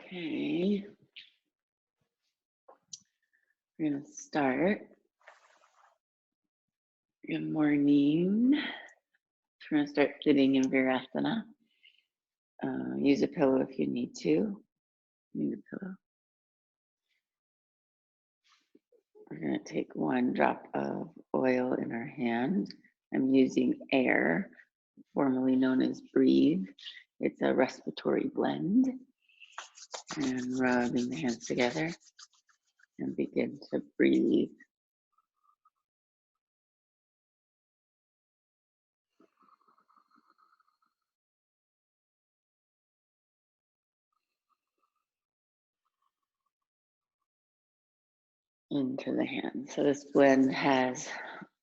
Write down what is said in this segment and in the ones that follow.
Okay, we're going to start. Good morning. We're going to start sitting in Virasana. Use a pillow if you need to. Use a pillow. We're going to take one drop of oil in our hand. I'm using air, formerly known as breathe. It's a respiratory blend. And rubbing the hands together and begin to breathe. Into the hands. So this blend has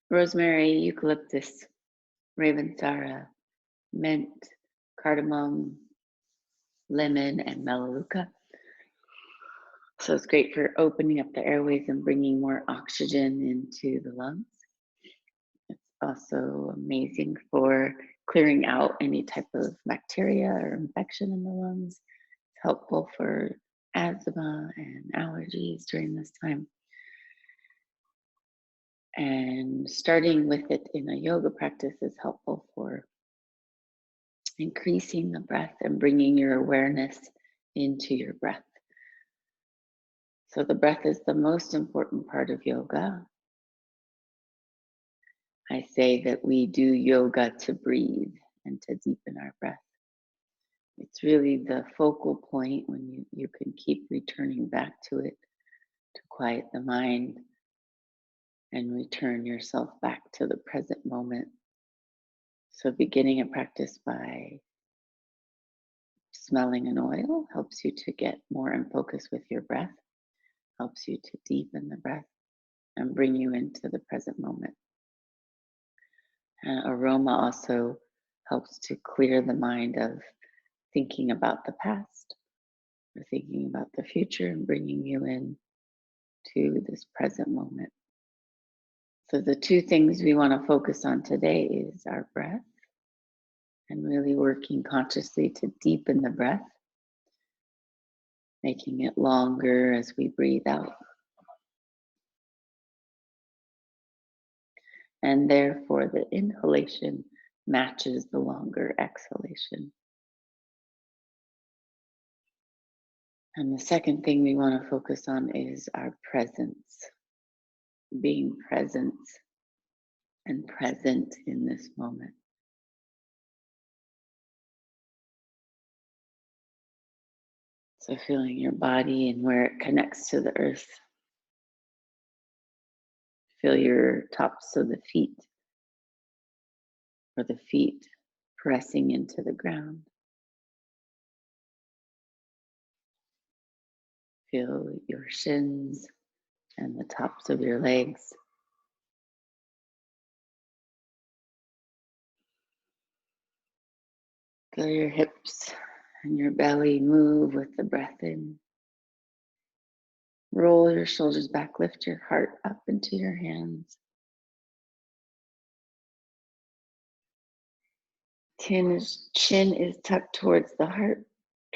rosemary, eucalyptus, ravensara, mint, cardamom, lemon, and melaleuca. So it's great for opening up the airways and bringing more oxygen into the lungs. It's also amazing for clearing out any type of bacteria or infection in the lungs. It's helpful for asthma and allergies during this time. And starting with it in a yoga practice is helpful for increasing the breath and bringing your awareness into your breath. So the breath is the most important part of yoga. I say that we do yoga to breathe and to deepen our breath. It's really the focal point when you can keep returning back to it to quiet the mind and return yourself back to the present moment. So beginning a practice by smelling an oil helps you to get more in focus with your breath, helps you to deepen the breath and bring you into the present moment. And aroma also helps to clear the mind of thinking about the past or thinking about the future and bringing you in to this present moment. So the two things we want to focus on today is our breath and really working consciously to deepen the breath, making it longer as we breathe out. And therefore the inhalation matches the longer exhalation. And the second thing we want to focus on is our presence, being present and present in this moment. So feeling your body and where it connects to the earth. Feel your tops of the feet or the feet pressing into the ground. Feel your shins and the tops of your legs. Feel your hips and your belly move with the breath in. Roll your shoulders back, lift your heart up into your hands. Chin is tucked towards the heart.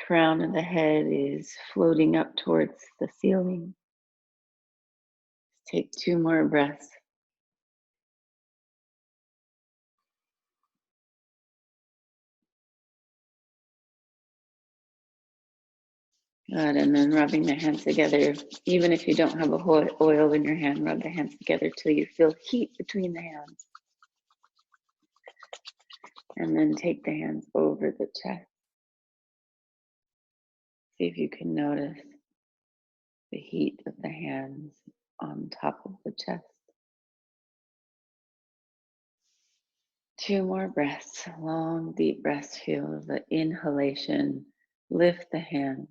Crown of the head is floating up towards the ceiling. Take 2 more breaths. Good, and then rubbing the hands together. Even if you don't have a oil in your hand, rub the hands together till you feel heat between the hands. And then take the hands over the chest. See if you can notice the heat of the hands on top of the chest. 2 more breaths, long, deep breaths. Feel the inhalation, lift the hands.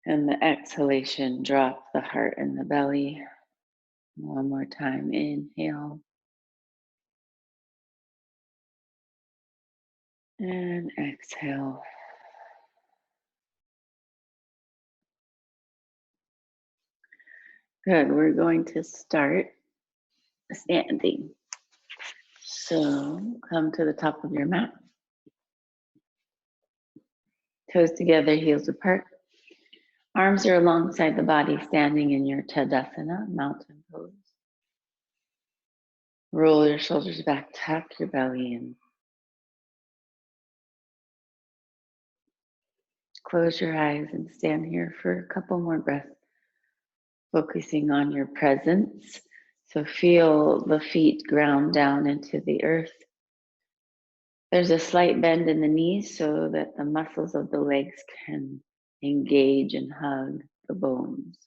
And the exhalation, drop the heart and the belly. One more time, inhale. And exhale. Good, we're going to start standing. So come to the top of your mat. Toes together, heels apart. Arms are alongside the body, standing in your Tadasana, mountain pose. Roll your shoulders back, tuck your belly in. Close your eyes and stand here for a couple more breaths, focusing on your presence. So feel the feet ground down into the earth. There's a slight bend in the knees so that the muscles of the legs can engage and hug the bones.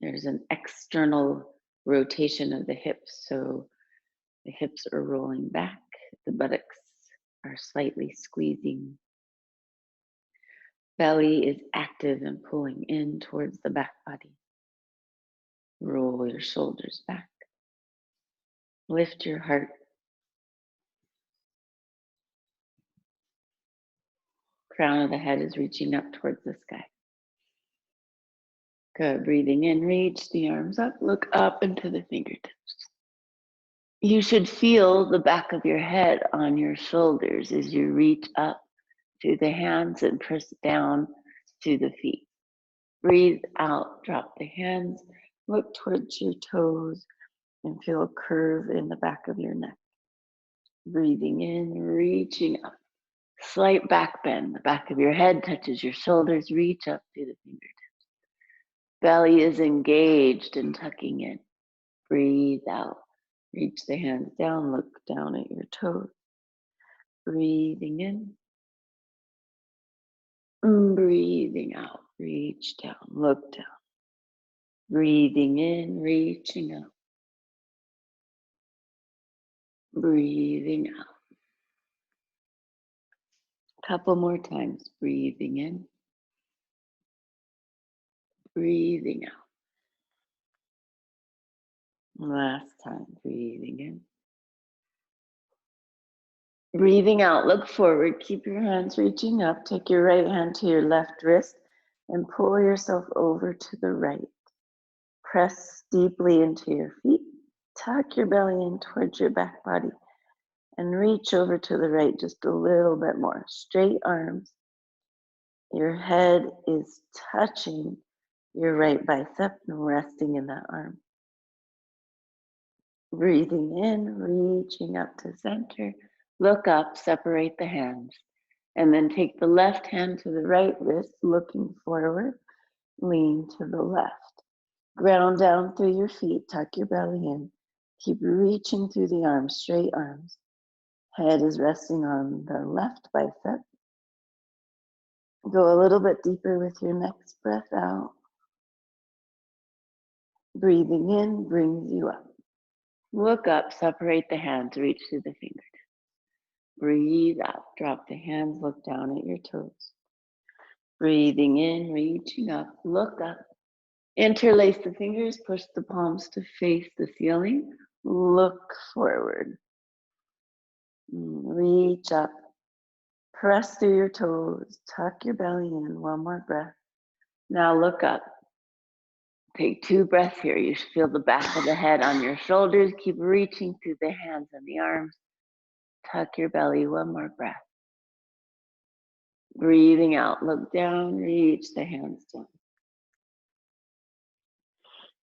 There's an external rotation of the hips, so the hips are rolling back, the buttocks are slightly squeezing. Belly is active and pulling in towards the back body. Roll your shoulders back. Lift your heart. Crown of the head is reaching up towards the sky. Good. Breathing in, reach the arms up, look up into the fingertips. You should feel the back of your head on your shoulders as you reach up to the hands and press down to the feet. Breathe out, drop the hands, look towards your toes, and feel a curve in the back of your neck. Breathing in, reaching up. Slight back bend. The back of your head touches your shoulders. Reach up to the fingertips. Belly is engaged and tucking in. Breathe out. Reach the hands down. Look down at your toes. Breathing in. Breathing out. Reach down. Look down. Breathing in. Reaching up. Breathing out. Couple more times. Breathing in. Breathing out. Last time. Breathing in. Breathing out, look forward, keep your hands reaching up, take your right hand to your left wrist and pull yourself over to the right. Press deeply into your feet, tuck your belly in towards your back body and reach over to the right just a little bit more. Straight arms, your head is touching your right bicep and resting in that arm. Breathing in, reaching up to center, look up, separate the hands. And then take the left hand to the right wrist, looking forward, lean to the left. Ground down through your feet, tuck your belly in. Keep reaching through the arms, straight arms. Head is resting on the left bicep. Go a little bit deeper with your next breath out. Breathing in brings you up. Look up, separate the hands, reach through the fingertips. Breathe out, drop the hands, look down at your toes. Breathing in, reaching up, look up. Interlace the fingers, push the palms to face the ceiling. Look forward. Reach up. Press through your toes. Tuck your belly in. One more breath. Now look up. Take 2 breaths here. You should feel the back of the head on your shoulders. Keep reaching through the hands and the arms. Tuck your belly. One more breath. Breathing out. Look down. Reach the hands down.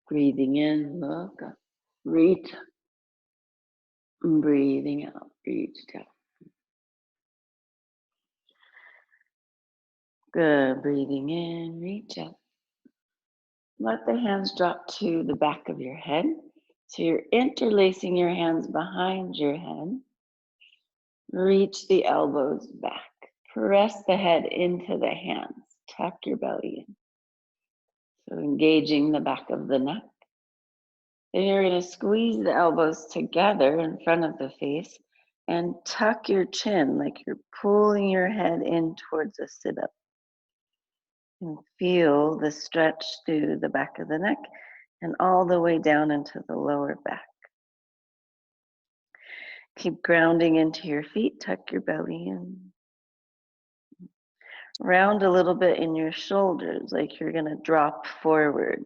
Breathing in. Look up. Reach. Breathing out. Reach down. Good. Breathing in. Reach up. Let the hands drop to the back of your head. So you're interlacing your hands behind your head. Reach the elbows back. Press the head into the hands. Tuck your belly in. So engaging the back of the neck. Then you're going to squeeze the elbows together in front of the face and tuck your chin like you're pulling your head in towards a sit-up. And feel the stretch through the back of the neck and all the way down into the lower back. Keep grounding into your feet, tuck your belly in. Round a little bit in your shoulders like you're going to drop forward.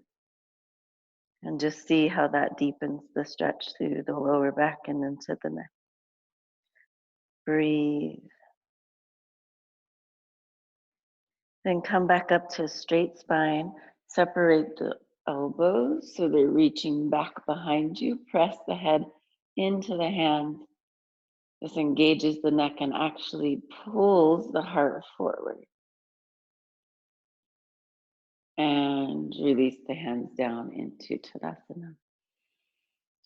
And just see how that deepens the stretch through the lower back and into the neck. Breathe. Then come back up to a straight spine. Separate the elbows so they're reaching back behind you. Press the head into the hands. This engages the neck and actually pulls the heart forward. And release the hands down into Tadasana.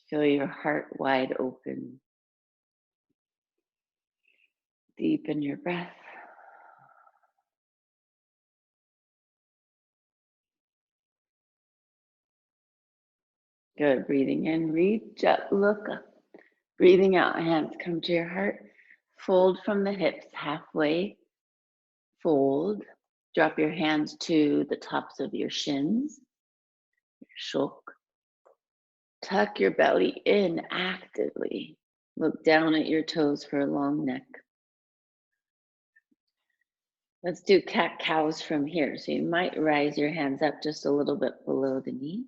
Feel your heart wide open. Deepen your breath. Good. Breathing in, reach up, look up. Breathing out, hands come to your heart. Fold from the hips halfway. Fold. Drop your hands to the tops of your shins, your shok. Tuck your belly in actively. Look down at your toes for a long neck. Let's do cat-cows from here. So you might rise your hands up just a little bit below the knees.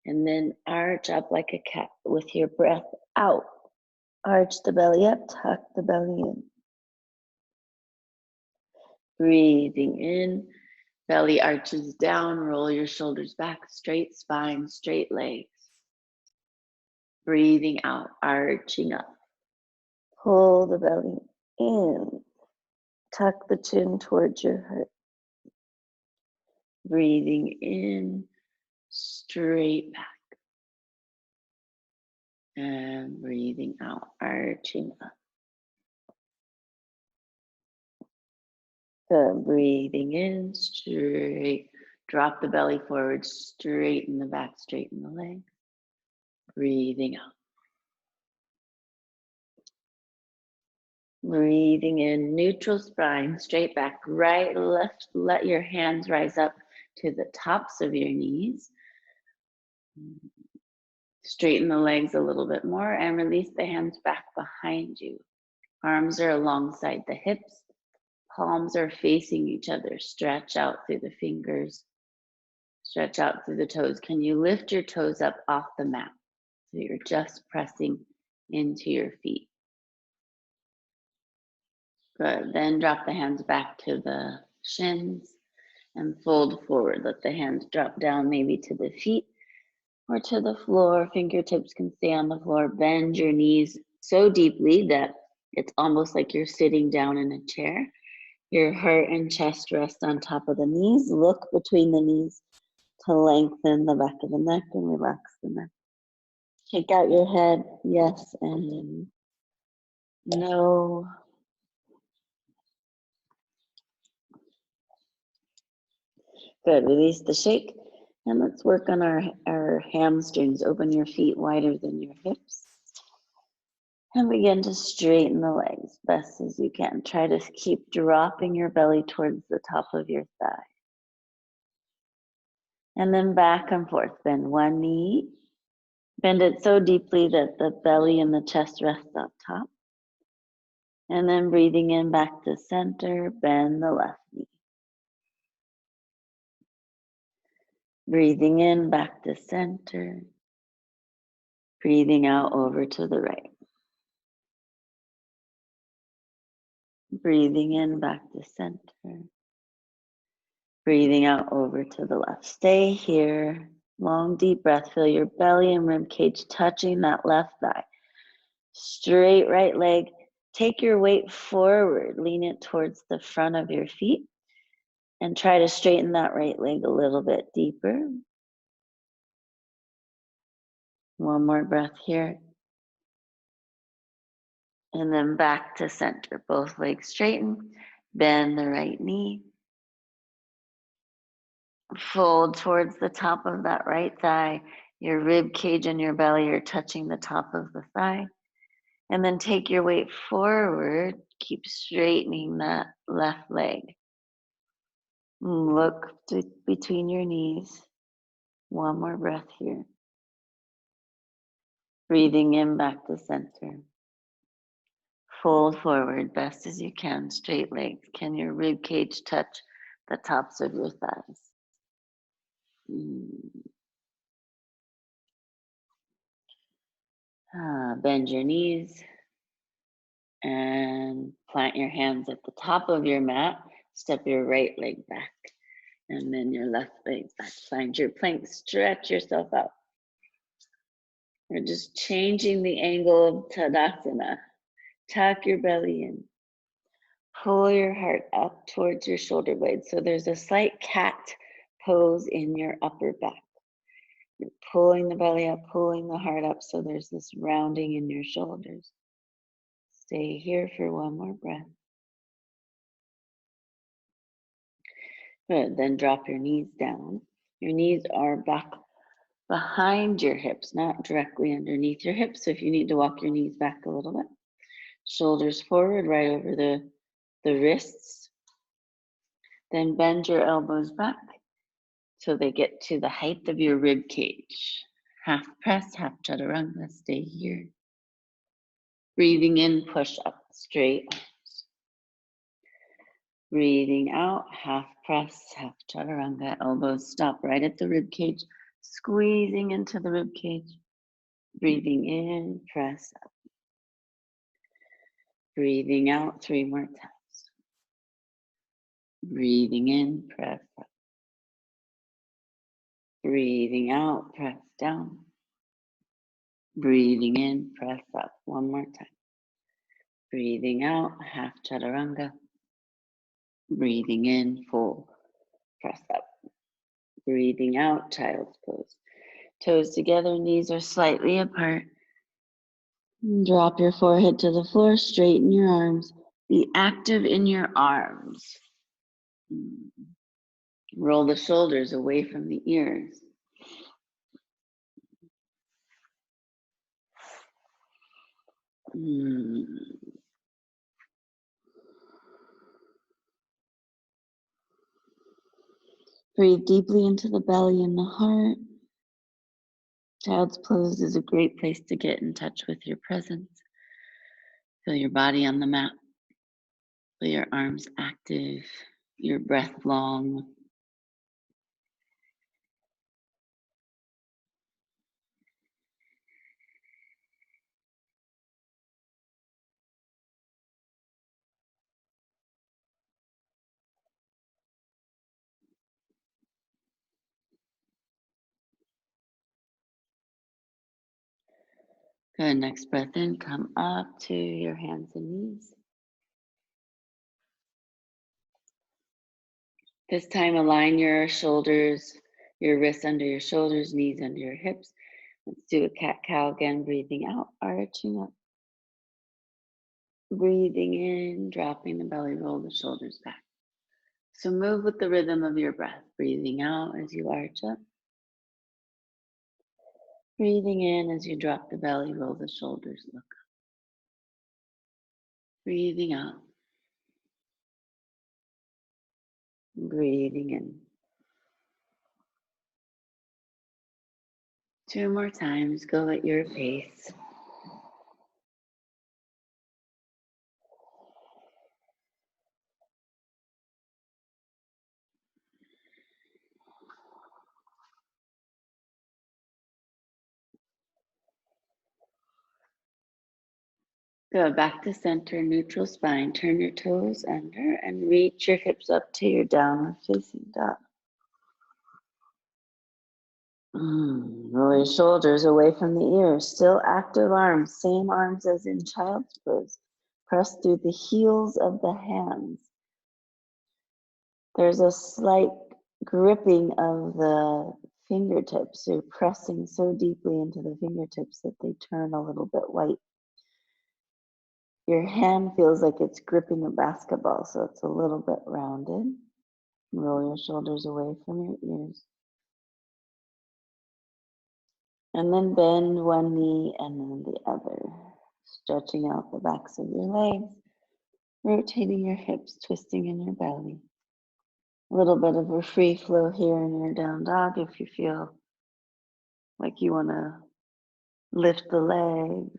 And then arch up like a cat with your breath out. Arch the belly up, tuck the belly in. Breathing in, belly arches down, roll your shoulders back, straight spine, straight legs. Breathing out, arching up. Pull the belly in. Tuck the chin towards your heart. Breathing in, straight back. And breathing out, arching up. Good. Breathing in, straight. Drop the belly forward, straighten the back, straighten the legs. Breathing out. Breathing in, neutral spine, straight back, right, left. Let your hands rise up to the tops of your knees. Straighten the legs a little bit more and release the hands back behind you. Arms are alongside the hips. Palms are facing each other. Stretch out through the fingers. Stretch out through the toes. Can you lift your toes up off the mat? So you're just pressing into your feet. Good. Then drop the hands back to the shins and fold forward. Let the hands drop down maybe to the feet or to the floor. Fingertips can stay on the floor. Bend your knees so deeply that it's almost like you're sitting down in a chair. Your heart and chest rest on top of the knees. Look between the knees to lengthen the back of the neck and relax the neck. Shake out your head, yes and no. Good, release the shake. And let's work on our hamstrings. Open your feet wider than your hips. And begin to straighten the legs best as you can. Try to keep dropping your belly towards the top of your thigh. And then back and forth. Bend one knee. Bend it so deeply that the belly and the chest rest up top. And then breathing in back to center, bend the left knee. Breathing in back to center. Breathing out over to the right. Breathing in back to center. Breathing out over to the left. Stay here. Long deep breath. Feel your belly and rib cage touching that left thigh. Straight right leg. Take your weight forward. Lean it towards the front of your feet. And try to straighten that right leg a little bit deeper. One more breath here. And then back to center. Both legs straighten. Bend the right knee. Fold towards the top of that right thigh. Your rib cage and your belly are touching the top of the thigh. And then take your weight forward. Keep straightening that left leg. Look between your knees. One more breath here. Breathing in back to center. Fold forward best as you can. Straight legs. Can your rib cage touch the tops of your thighs? Bend your knees and plant your hands at the top of your mat. Step your right leg back and then your left leg back. Find your plank, stretch yourself out. We're just changing the angle of Tadasana. Tuck your belly in. Pull your heart up towards your shoulder blades. So there's a slight cat pose in your upper back. You're pulling the belly up, pulling the heart up. So there's this rounding in your shoulders. Stay here for one more breath. Good. Then drop your knees down. Your knees are back behind your hips, not directly underneath your hips. So if you need to walk your knees back a little bit, shoulders forward, right over the wrists. Then bend your elbows back so they get to the height of your rib cage. Half press, half chaturanga. Stay here. Breathing in, push up, straight arms. Breathing out, half press, half chaturanga. Elbows stop right at the rib cage, squeezing into the rib cage. Breathing in, press up. Breathing out 3 more times. Breathing in, press up. Breathing out, press down. Breathing in, press up. 1 more time. Breathing out, half chaturanga. Breathing in, full press up. Breathing out, child's pose. Toes together, knees are slightly apart. Drop your forehead to the floor, straighten your arms. Be active in your arms. Roll the shoulders away from the ears. Breathe deeply into the belly and the heart. Child's pose is a great place to get in touch with your presence. Feel your body on the mat. Feel your arms active, your breath long. Good, next breath in, come up to your hands and knees. This time align your shoulders, your wrists under your shoulders, knees under your hips. Let's do a cat-cow again, breathing out, arching up. Breathing in, dropping the belly, roll the shoulders back. So move with the rhythm of your breath, breathing out as you arch up. Breathing in as you drop the belly, roll the shoulders, look up. Breathing out. Breathing in. 2 more times, go at your pace. Go back to center, neutral spine. Turn your toes under and reach your hips up to your downward facing dog. Roll your shoulders away from the ears. Still active arms, same arms as in child's pose. Press through the heels of the hands. There's a slight gripping of the fingertips. You're pressing so deeply into the fingertips that they turn a little bit white. Your hand feels like it's gripping a basketball, so it's a little bit rounded. Roll your shoulders away from your ears. And then bend one knee and then the other. Stretching out the backs of your legs, rotating your hips, twisting in your belly. A little bit of a free flow here in your down dog if you feel like you want to lift the leg,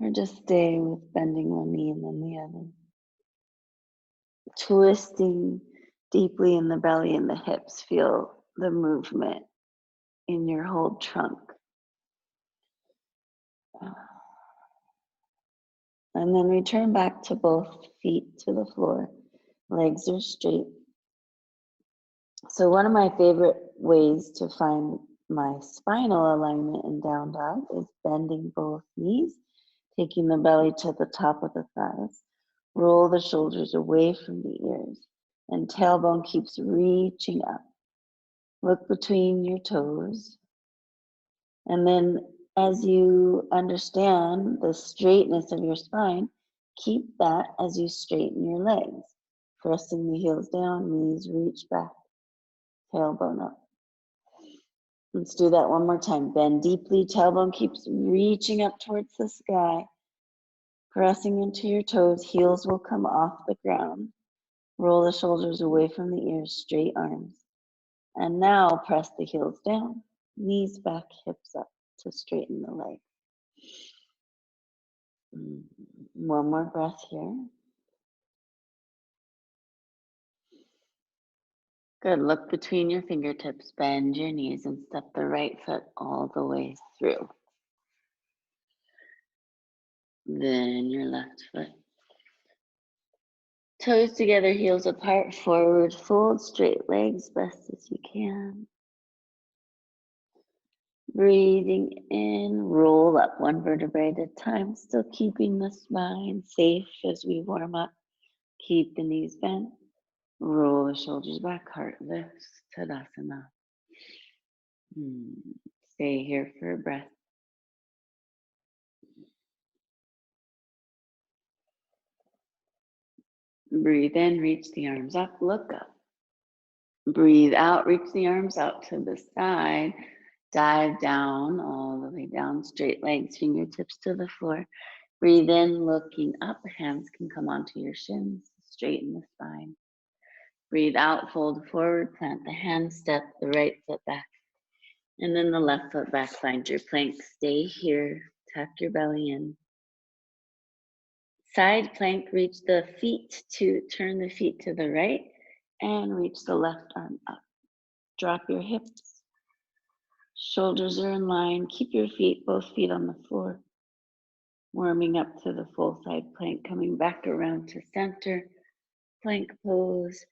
or just stay with bending one knee and then the other. Twisting deeply in the belly and the hips. Feel the movement in your whole trunk. And then return back to both feet to the floor. Legs are straight. So one of my favorite ways to find my spinal alignment in down dog is bending both knees, taking the belly to the top of the thighs. Roll the shoulders away from the ears, and tailbone keeps reaching up. Look between your toes. And then as you understand the straightness of your spine, keep that as you straighten your legs. Pressing the heels down, knees reach back, tailbone up. Let's do that one more time. Bend deeply, tailbone keeps reaching up towards the sky. Pressing into your toes, heels will come off the ground. Roll the shoulders away from the ears, straight arms. And now press the heels down, knees back, hips up to straighten the leg. One more breath here. Good. Look between your fingertips, bend your knees, and step the right foot all the way through. Then your left foot. Toes together, heels apart, forward fold, straight legs best as you can. Breathing in, roll up one vertebrae at a time, still keeping the spine safe as we warm up. Keep the knees bent. Roll the shoulders back, heart lifts, Tadasana. Stay here for a breath. Breathe in, reach the arms up, look up. Breathe out, reach the arms out to the side. Dive down, all the way down, straight legs, fingertips to the floor. Breathe in, looking up, hands can come onto your shins, straighten the spine. Breathe out, fold forward, plant the hand, step the right foot back. And then the left foot back, find your plank. Stay here, tuck your belly in. Side plank, reach the feet to, turn the feet to the right and reach the left arm up. Drop your hips. Shoulders are in line. Keep your feet, both feet on the floor. Warming up to the full side plank, coming back around to center. Plank pose.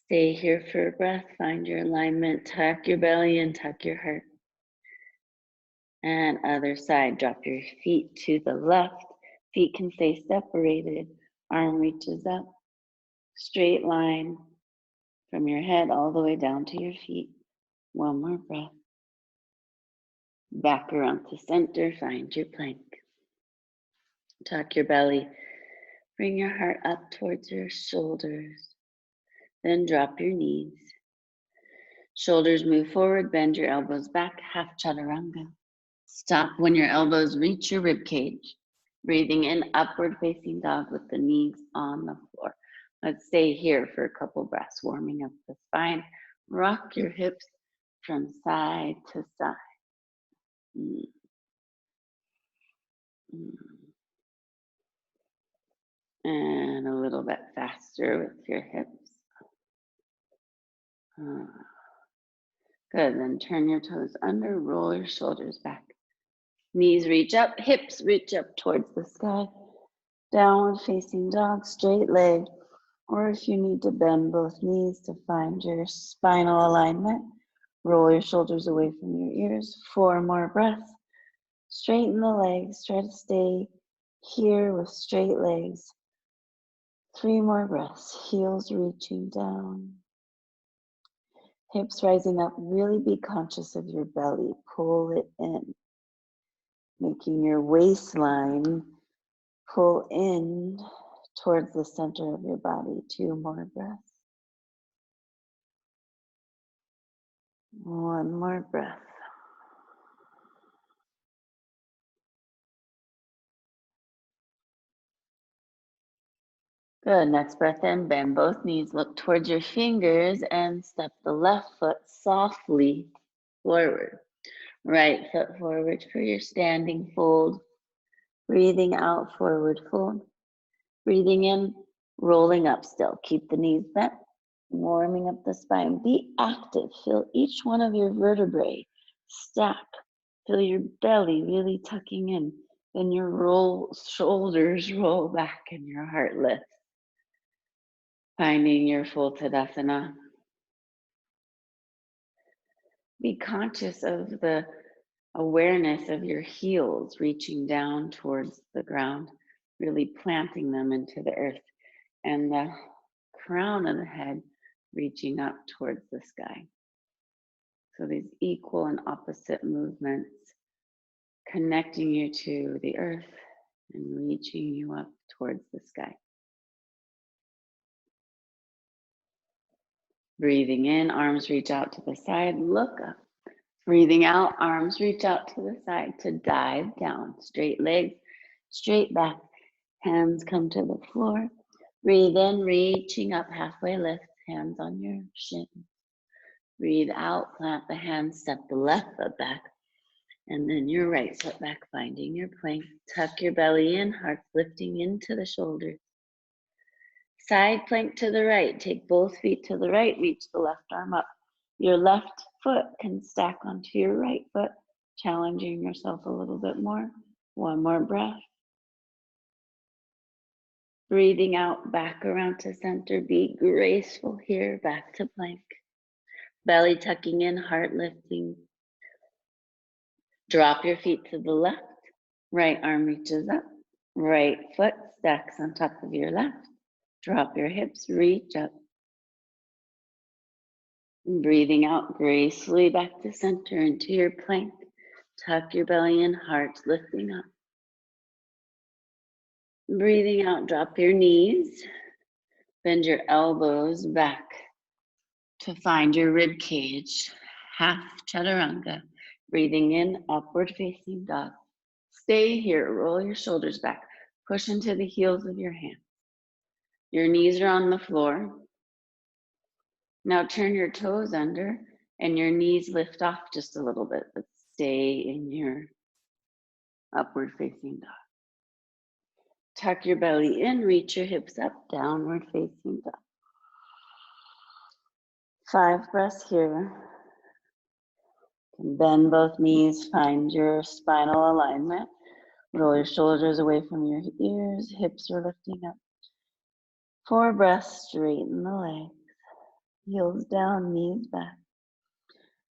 Stay here for a breath. Find your alignment. Tuck your belly and tuck your heart. And other side, drop your feet to the left. Feet can stay separated. Arm reaches up. Straight line from your head all the way down to your feet. One more breath. Back around to center. Find your plank. Tuck your belly. Bring your heart up towards your shoulders. Then drop your knees. Shoulders move forward. Bend your elbows back. Half chaturanga. Stop when your elbows reach your rib cage. Breathing in, upward facing dog with the knees on the floor. Let's stay here for a couple breaths, warming up the spine. Rock your hips from side to side. And a little bit faster with your hips. Good, then turn your toes under, roll your shoulders back. Knees reach up, hips reach up towards the sky. Downward facing dog, straight leg. Or if you need to bend both knees to find your spinal alignment, roll your shoulders away from your ears. 4 more breaths. Straighten the legs, try to stay here with straight legs. 3 more breaths, heels reaching down. Hips rising up, really be conscious of your belly. Pull it in, making your waistline pull in towards the center of your body. 2 more breaths. 1 more breath. Good, next breath in, bend both knees, look towards your fingers and step the left foot softly forward. Right foot forward for your standing fold. Breathing out, forward fold. Breathing in, rolling up still. Keep the knees bent, warming up the spine. Be active, feel each one of your vertebrae stack. Feel your belly really tucking in. Then your shoulders roll back and your heart lifts. Finding your full Tadasana. Be conscious of the awareness of your heels reaching down towards the ground, really planting them into the earth, and the crown of the head reaching up towards the sky. So these equal and opposite movements connecting you to the earth and reaching you up towards the sky. Breathing in, arms reach out to the side, look up. Breathing out, arms reach out to the side to dive down. Straight legs, straight back, hands come to the floor. Breathe in, reaching up halfway lift, hands on your shins. Breathe out, plant the hands, step the left foot back, and then your right foot back, finding your plank. Tuck your belly in, heart lifting into the shoulders. Side plank to the right, take both feet to the right, reach the left arm up. Your left foot can stack onto your right foot, challenging yourself a little bit more. One more breath. Breathing out, back around to center. Be graceful here, back to plank. Belly tucking in, heart lifting. Drop your feet to the left. Right arm reaches up. Right foot stacks on top of your left. Drop your hips, reach up. Breathing out gracefully back to center into your plank. Tuck your belly in, heart lifting up. Breathing out, drop your knees. Bend your elbows back to find your rib cage. Half chaturanga. Breathing in, upward facing dog. Stay here, roll your shoulders back. Push into the heels of your hands. Your knees are on the floor. Now turn your toes under and your knees lift off just a little bit, but stay in your upward facing dog. Tuck your belly in, reach your hips up, downward facing dog. 5 breaths here. Bend both knees, find your spinal alignment. Roll your shoulders away from your ears, hips are lifting up. 4 breaths, straighten the legs. Heels down, knees back.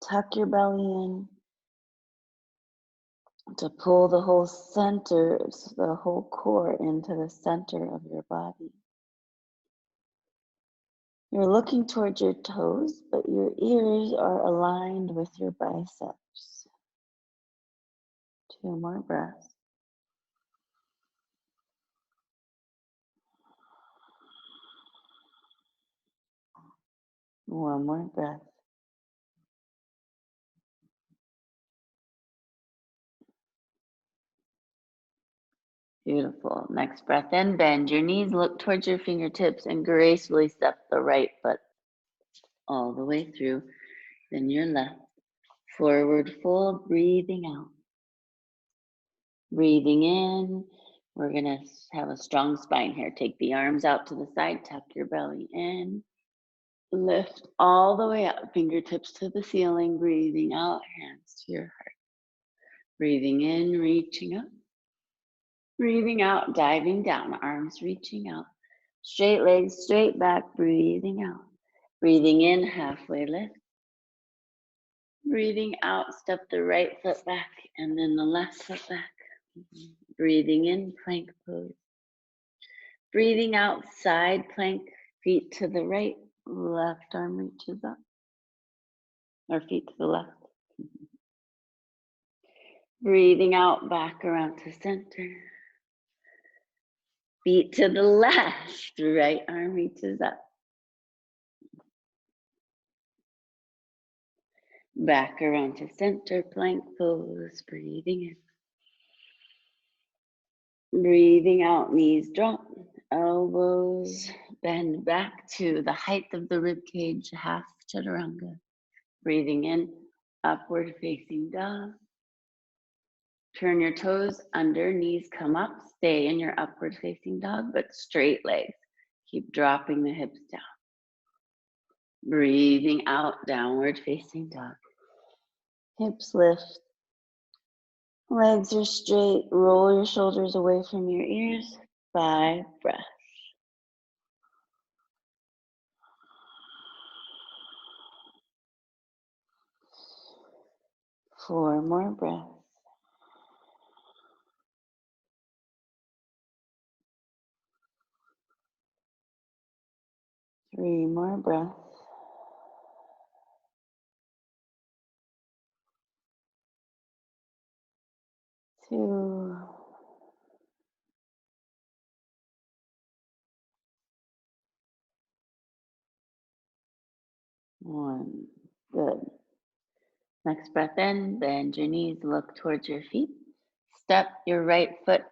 Tuck your belly in to pull the whole center, the whole core into the center of your body. You're looking towards your toes, but your ears are aligned with your biceps. 2 more breaths. One more breath. Beautiful. Next breath in, bend your knees, look towards your fingertips, and gracefully step the right foot all the way through. Then your left. Forward fold, breathing out. Breathing in. We're going to have a strong spine here. Take the arms out to the side, tuck your belly in. Lift all the way up, fingertips to the ceiling, breathing out, hands to your heart. Breathing in, reaching up. Breathing out, diving down, arms reaching out. Straight legs, straight back, breathing out. Breathing in, halfway lift. Breathing out, step the right foot back and then the left foot back. Breathing in, plank pose. Breathing out, side plank, feet to the right, left arm reaches up. Or feet to the left. Breathing out, back around to center. Feet to the left, right arm reaches up. Back around to center, plank pose, breathing in. Breathing out, knees drop, elbows bend back to the height of the rib cage, half chaturanga. Breathing in, upward facing dog. Turn your toes under, knees come up, stay in your upward facing dog, but straight legs. Keep dropping the hips down. Breathing out, downward facing dog. Hips lift. Legs are straight. Roll your shoulders away from your ears. 5 breaths. 4 more breaths. 3 more breaths. 2. 1. Good. Next breath in, bend your knees, look towards your feet. Step your right foot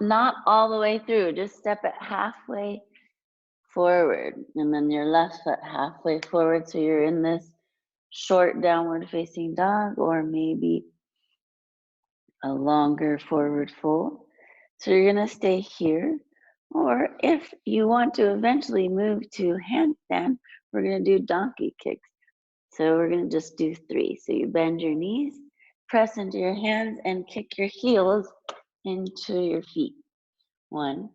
not all the way through, just step it halfway forward. And then your left foot halfway forward. So you're in this short downward facing dog, or maybe a longer forward fold. So you're gonna stay here. Or if you want to eventually move to handstand, we're gonna do donkey kicks. So we're gonna just do 3. So you bend your knees, press into your hands, and kick your heels into your feet. 1,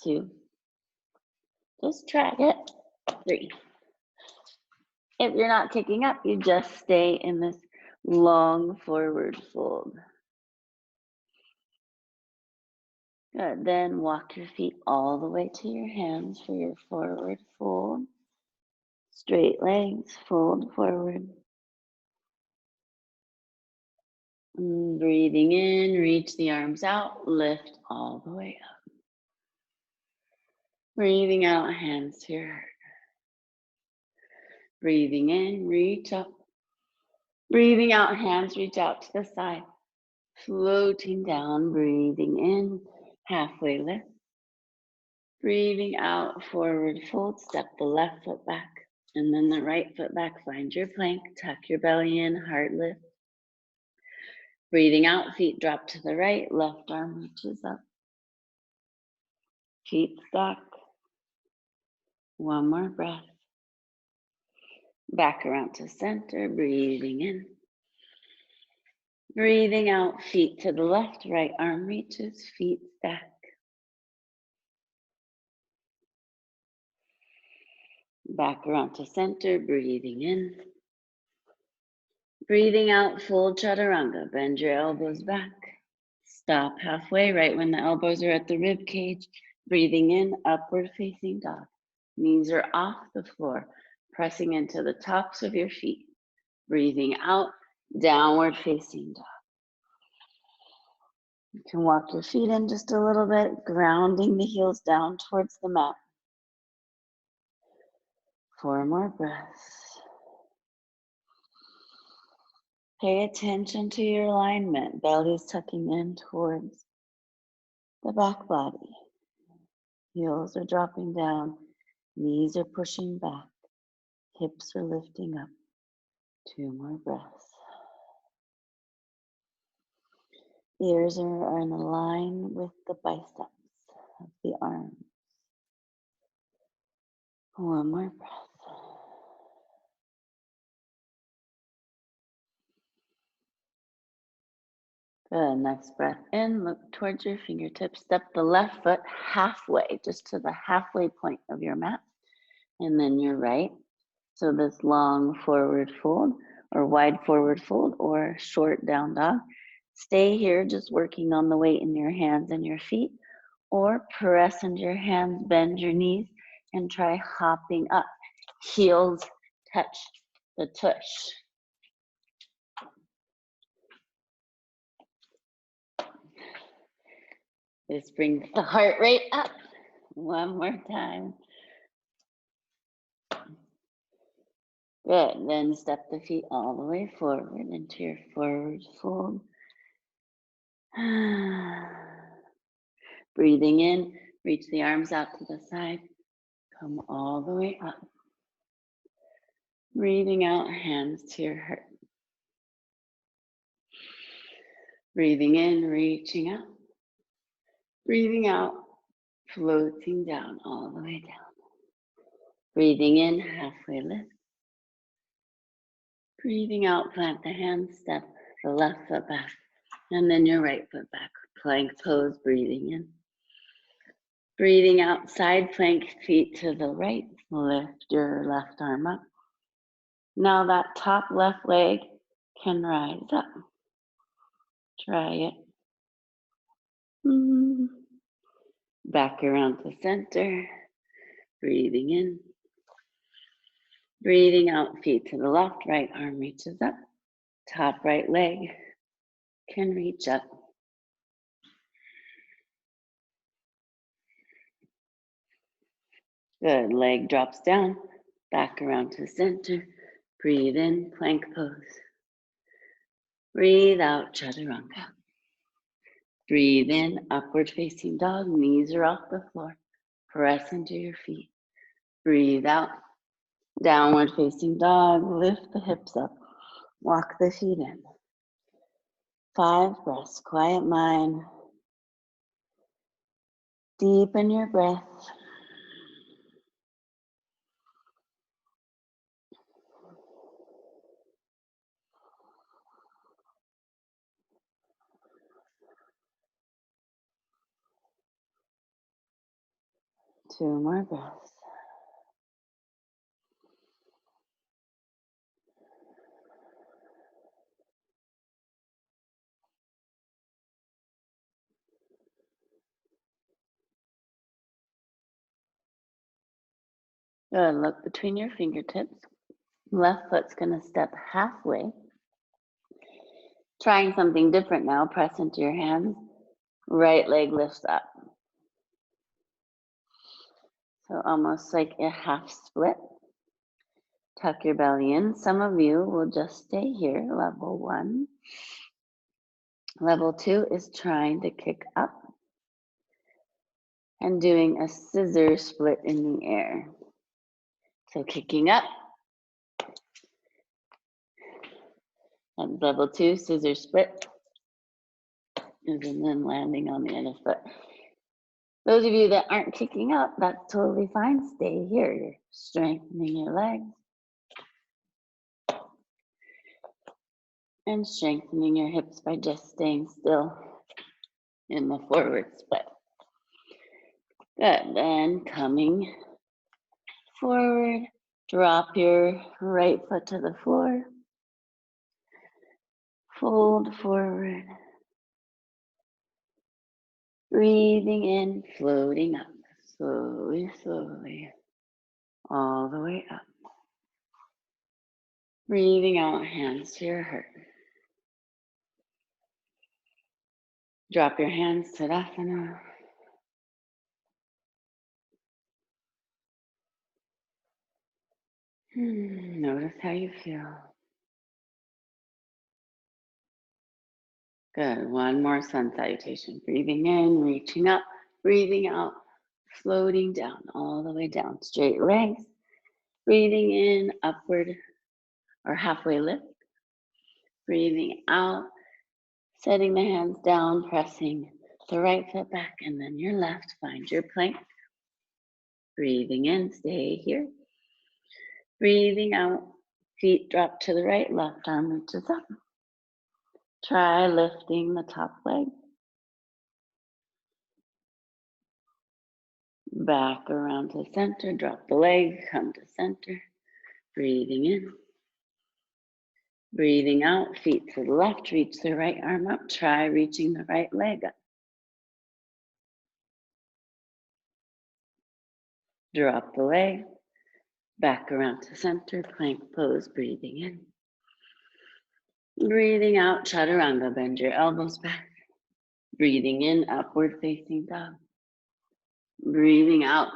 2, just try it. 3. If you're not kicking up, you just stay in this long forward fold. Good, then walk your feet all the way to your hands for your forward fold. Straight legs, fold forward. Breathing in, reach the arms out, lift all the way up. Breathing out, hands to your heart. Breathing in, reach up. Breathing out, hands reach out to the side. Floating down, breathing in, halfway lift. Breathing out, forward fold, step the left foot back. And then the right foot back, find your plank, tuck your belly in, heart lift. Breathing out, feet drop to the right, left arm reaches up. Feet stuck. 1 more breath. Back around to center, breathing in. Breathing out, feet to the left, right arm reaches, feet stack. Back around to center, breathing in. Breathing out, full chaturanga, bend your elbows back. Stop halfway, right when the elbows are at the rib cage. Breathing in, upward facing dog. Knees are off the floor, pressing into the tops of your feet. Breathing out, downward facing dog. You can walk your feet in just a little bit, grounding the heels down towards the mat. 4 more breaths. Pay attention to your alignment. Belly's tucking in towards the back body. Heels are dropping down. Knees are pushing back. Hips are lifting up. 2 more breaths. Ears are in a line with the biceps of the arms. 1 more breath. Good, next breath in, look towards your fingertips. Step the left foot halfway, just to the halfway point of your mat. And then your right. So this long forward fold, or wide forward fold, or short down dog. Stay here, just working on the weight in your hands and your feet, or press into your hands, bend your knees, and try hopping up. Heels touch the tush. This brings the heart rate up. 1 more time. Good, then step the feet all the way forward into your forward fold. Breathing in, reach the arms out to the side. Come all the way up. Breathing out, hands to your heart. Breathing in, reaching up. Breathing out, floating down, all the way down. Breathing in, halfway lift. Breathing out, plant the hands, step the left foot back, and then your right foot back. Plank pose, breathing in. Breathing out, side plank, feet to the right. Lift your left arm up. Now that top left leg can rise up. Try it. Back around to center. Breathing in. Breathing out, feet to the left, right arm reaches up. Top right leg can reach up. Good, leg drops down, back around to center. Breathe in, plank pose. Breathe out, chaturanga. Breathe in, upward facing dog, knees are off the floor. Press into your feet. Breathe out, downward facing dog, lift the hips up. Walk the feet in. 5 breaths, quiet mind. Deepen your breath. Two more breaths. Good, look between your fingertips. Left foot's gonna step halfway. Trying something different now, press into your hands. Right leg lifts up. So almost like a half split. Tuck your belly in. Some of you will just stay here, level 1. Level 2 is trying to kick up and doing a scissor split in the air. So kicking up. And level 2, scissor split. And then landing on the other foot. Those of you that aren't kicking up, that's totally fine. Stay here. You're strengthening your legs. And strengthening your hips by just staying still in the forward split. Good, then coming forward, drop your right foot to the floor. Fold forward. Breathing in, floating up, slowly, slowly, all the way up. Breathing out, hands to your heart. Drop your hands, Tadasana. Notice how you feel. Good, one more sun salutation. Breathing in, reaching up, breathing out, floating down, all the way down. Straight legs. Breathing in, upward or halfway lift. Breathing out, setting the hands down, pressing the right foot back, and then your left. Find your plank. Breathing in, stay here. Breathing out, feet drop to the right, left arm reaches up. Try lifting the top leg. Back around to center, drop the leg, come to center. Breathing in. Breathing out, feet to the left, reach the right arm up. Try reaching the right leg up. Drop the leg, back around to center, plank pose, breathing in. Breathing out, chaturanga, bend your elbows back. Breathing in, upward facing dog. Breathing out,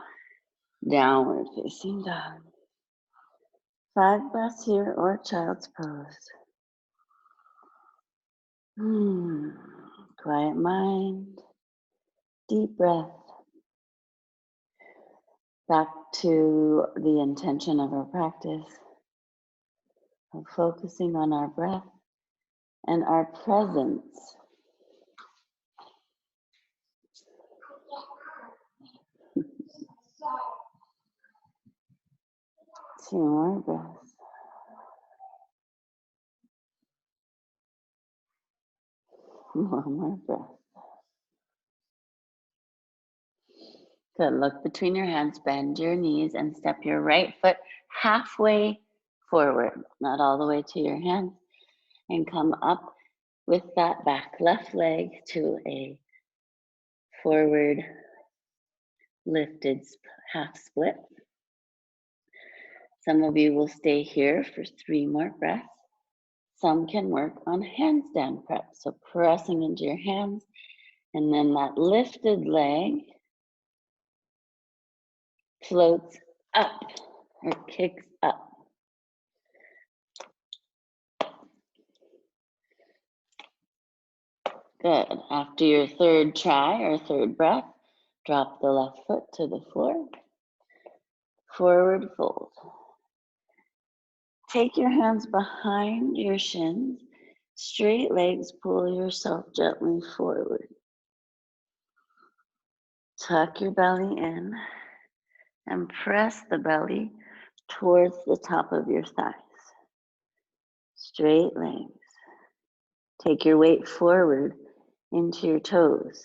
downward facing dog. 5 breaths here or child's pose. Quiet mind, deep breath. Back to the intention of our practice of focusing on our breath and our presence. Two more breaths. One more breath. Good. Look between your hands, bend your knees, and step your right foot halfway forward, not all the way to your hands. And come up with that back left leg to a forward lifted half split. Some of you will stay here for 3 more breaths. Some can work on handstand prep. So pressing into your hands, and then that lifted leg floats up or kicks up. Good. After your third try or third breath, drop the left foot to the floor. Forward fold. Take your hands behind your shins. Straight legs, pull yourself gently forward. Tuck your belly in and press the belly towards the top of your thighs. Straight legs. Take your weight forward into your toes.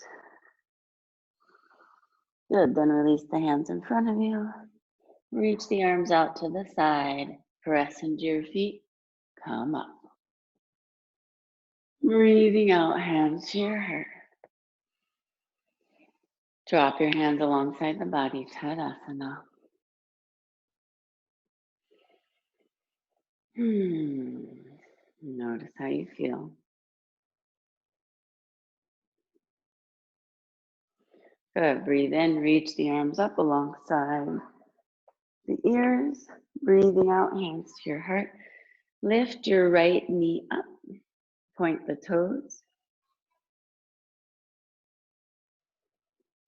Good, then release the hands in front of you. Reach the arms out to the side. Press into your feet. Come up. Breathing out, hands to your heart. Drop your hands alongside the body, Tadasana. Notice how you feel. Good, breathe in, reach the arms up alongside the ears. Breathing out, hands to your heart. Lift your right knee up, point the toes.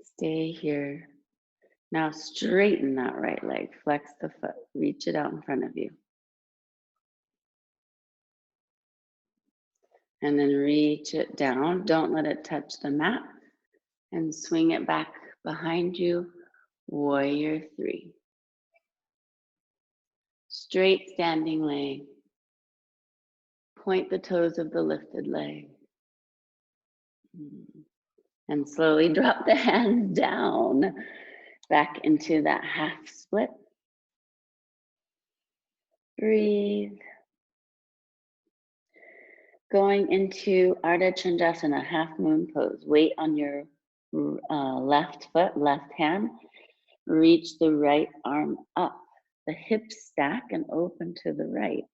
Stay here. Now straighten that right leg, flex the foot, reach it out in front of you. And then reach it down, don't let it touch the mat, and swing it back behind you, warrior 3. Straight standing leg. Point the toes of the lifted leg. And slowly drop the hands down, back into that half split. Breathe. Going into Ardha Chandrasana, half moon pose. Weight on your left foot, left hand. Reach the right arm up. The hips stack and open to the right.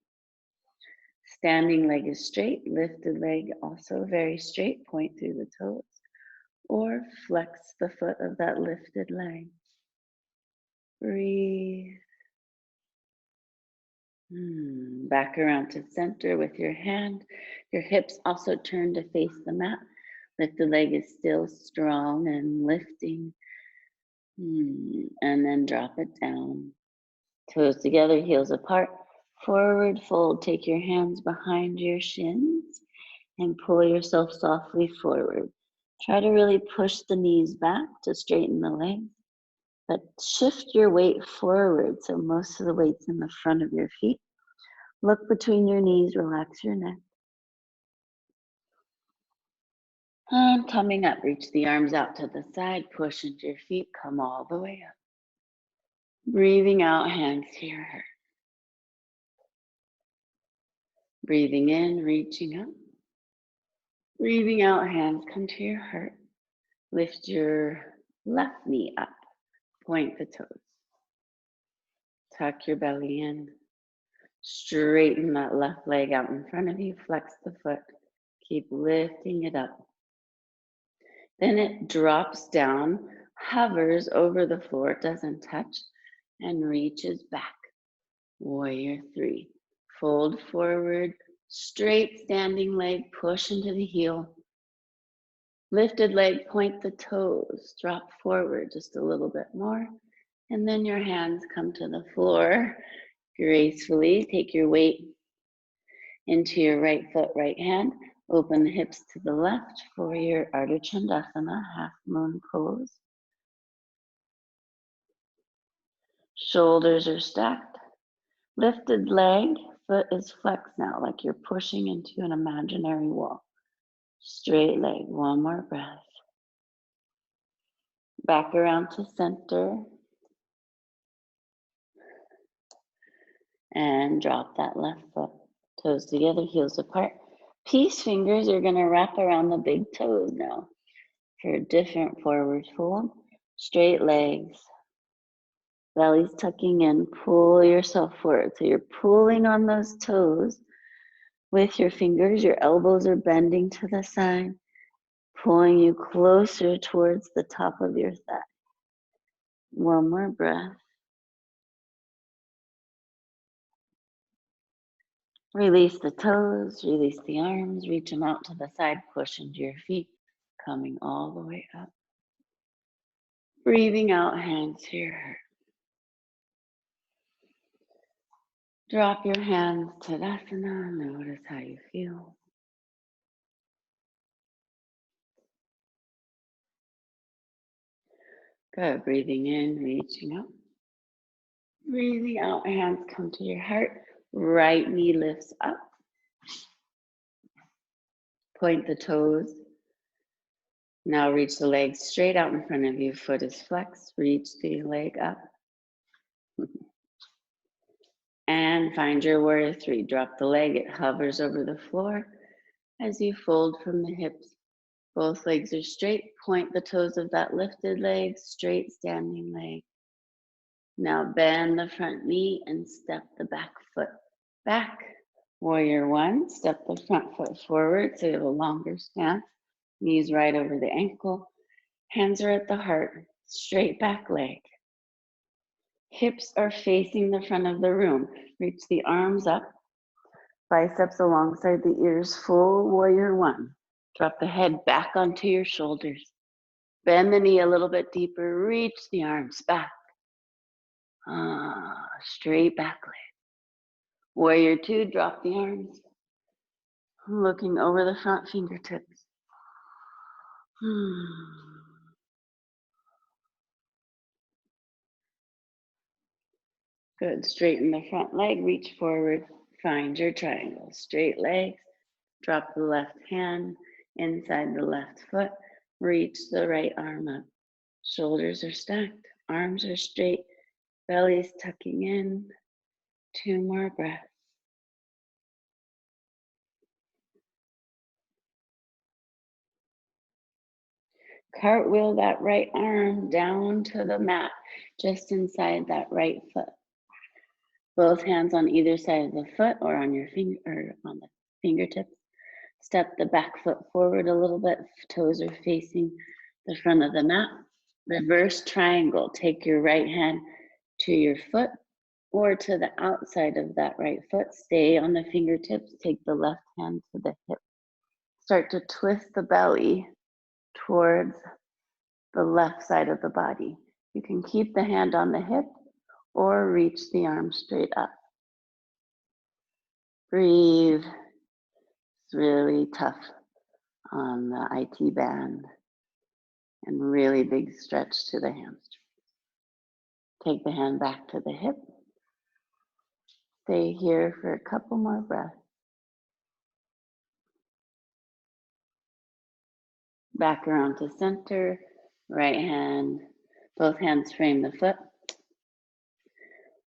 Standing leg is straight, lifted leg also very straight, point through the toes. Or flex the foot of that lifted leg. Breathe. Back around to center with your hand. Your hips also turn to face the mat. Lifted leg is still strong and lifting. And then drop it down. Toes together, heels apart. Forward fold. Take your hands behind your shins and pull yourself softly forward. Try to really push the knees back to straighten the legs, but shift your weight forward so most of the weight's in the front of your feet. Look between your knees, relax your neck. And coming up, reach the arms out to the side, push into your feet, come all the way up. Breathing out, hands to your heart. Breathing in, reaching up. Breathing out, hands come to your heart. Lift your left knee up, point the toes. Tuck your belly in. Straighten that left leg out in front of you, flex the foot. Keep lifting it up. Then it drops down, hovers over the floor, it doesn't touch, and reaches back. Warrior 3. Fold forward, straight standing leg, push into the heel. Lifted leg, point the toes, drop forward just a little bit more. And then your hands come to the floor. Gracefully take your weight into your right foot, right hand. Open the hips to the left for your Ardha Chandrasana, half moon pose. Shoulders are stacked. Lifted leg, foot is flexed now, like you're pushing into an imaginary wall. Straight leg, one more breath. Back around to center. And drop that left foot. Toes together, heels apart. Peace fingers are going to wrap around the big toes now for a different forward fold. Straight legs. Belly's tucking in. Pull yourself forward. So you're pulling on those toes with your fingers. Your elbows are bending to the side, pulling you closer towards the top of your thigh. One more breath. Release the toes, release the arms, reach them out to the side, push into your feet, coming all the way up. Breathing out, hands to your heart. Drop your hands to Tadasana, notice how you feel. Good, breathing in, reaching up. Breathing out, hands come to your heart. Right knee lifts up. Point the toes. Now reach the legs straight out in front of you. Foot is flexed. Reach the leg up. And find your warrior three. Drop the leg. It hovers over the floor as you fold from the hips. Both legs are straight. Point the toes of that lifted leg. Straight standing leg. Now bend the front knee and step the back foot back. Warrior one. Step the front foot forward so you have a longer stance. Knees right over the ankle. Hands are at the heart. Straight back leg. Hips are facing the front of the room. Reach the arms up. Biceps alongside the ears. Full warrior one. Drop the head back onto your shoulders. Bend the knee a little bit deeper. Reach the arms back. Straight back leg. Warrior two. Drop the arms. Looking over the front fingertips. Good. Straighten the front leg. Reach forward. Find your triangle. Straight legs. Drop the left hand inside the left foot. Reach the right arm up. Shoulders are stacked. Arms are straight. Belly's tucking in. 2 more breaths. Cartwheel that right arm down to the mat, just inside that right foot. Both hands on either side of the foot or on your finger or on the fingertips. Step the back foot forward a little bit. Toes are facing the front of the mat. Reverse triangle. Take your right hand to your foot or to the outside of that right foot. Stay on the fingertips. Take the left hand to the hip. Start to twist the belly towards the left side of the body. You can keep the hand on the hip or reach the arm straight up. Breathe. It's really tough on the IT band and really big stretch to the hamstring. Take the hand back to the hip. Stay here for a couple more breaths. Back around to center, right hand, both hands frame the foot.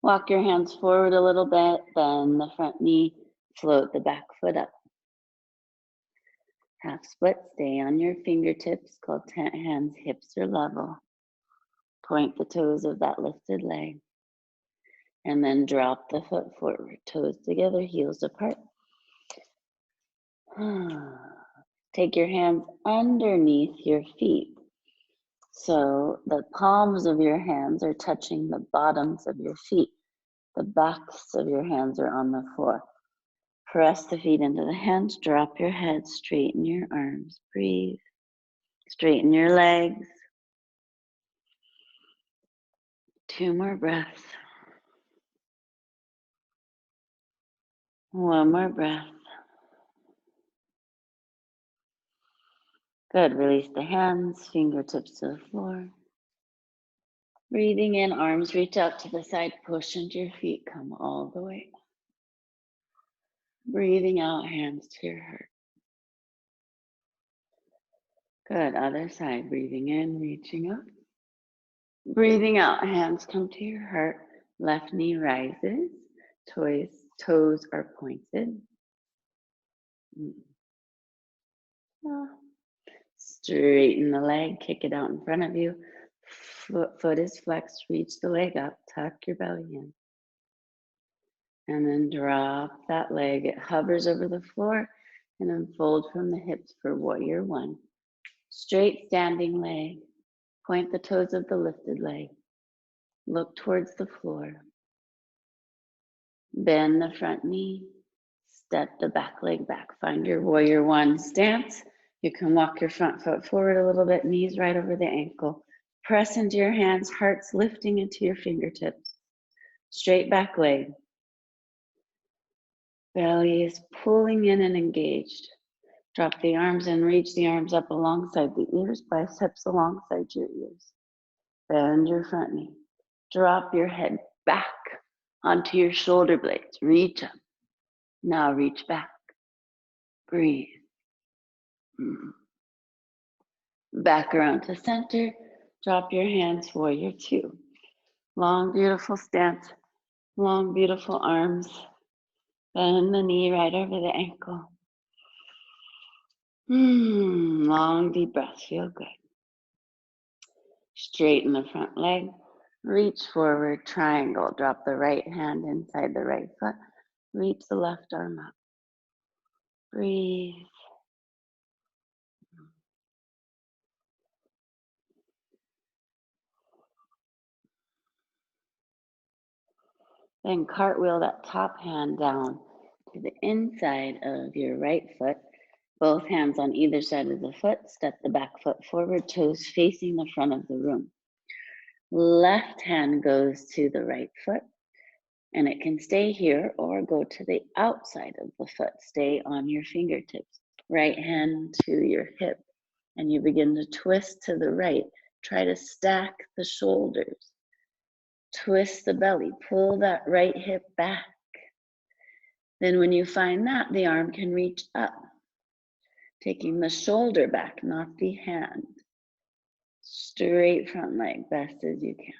Walk your hands forward a little bit, bend the front knee, float the back foot up. Half split, stay on your fingertips, called hands, hips are level. Point the toes of that lifted leg. And then drop the foot forward, toes together, heels apart. Take your hands underneath your feet. So the palms of your hands are touching the bottoms of your feet. The backs of your hands are on the floor. Press the feet into the hands, drop your head, straighten your arms, breathe. Straighten your legs. 2 more breaths. 1 more breath. Good, release the hands, fingertips to the floor. Breathing in, arms reach out to the side, push into your feet, come all the way. Breathing out, hands to your heart. Good, other side, breathing in, reaching up. Breathing out, hands come to your heart. Left knee rises, toes are pointed. Ah. Straighten the leg, kick it out in front of you. Foot is flexed, reach the leg up, tuck your belly in. And then drop that leg. It hovers over the floor and unfold from the hips for warrior one. Straight standing leg. Point the toes of the lifted leg. Look towards the floor. Bend the front knee. Step the back leg back. Find your warrior one stance. You can walk your front foot forward a little bit, knees right over the ankle. Press into your hands, hearts lifting into your fingertips. Straight back leg. Belly is pulling in and engaged. Drop the arms and reach the arms up alongside the ears, biceps alongside your ears. Bend your front knee. Drop your head back onto your shoulder blades. Reach up. Now reach back. Breathe. Back around to center. Drop your hands, warrior two. Long, beautiful stance. Long, beautiful arms. Bend the knee right over the ankle. Long, deep breath. Feel good. Straighten the front leg. Reach forward, triangle. Drop the right hand inside the right foot. Reach the left arm up. Breathe. Then cartwheel that top hand down to the inside of your right foot. Both hands on either side of the foot. Step the back foot forward, toes facing the front of the room. Left hand goes to the right foot, and it can stay here or go to the outside of the foot. Stay on your fingertips. Right hand to your hip, and you begin to twist to the right. Try to stack the shoulders. Twist the belly, pull that right hip back. Then when you find that, the arm can reach up, taking the shoulder back, not the hand. Straight front leg, best as you can.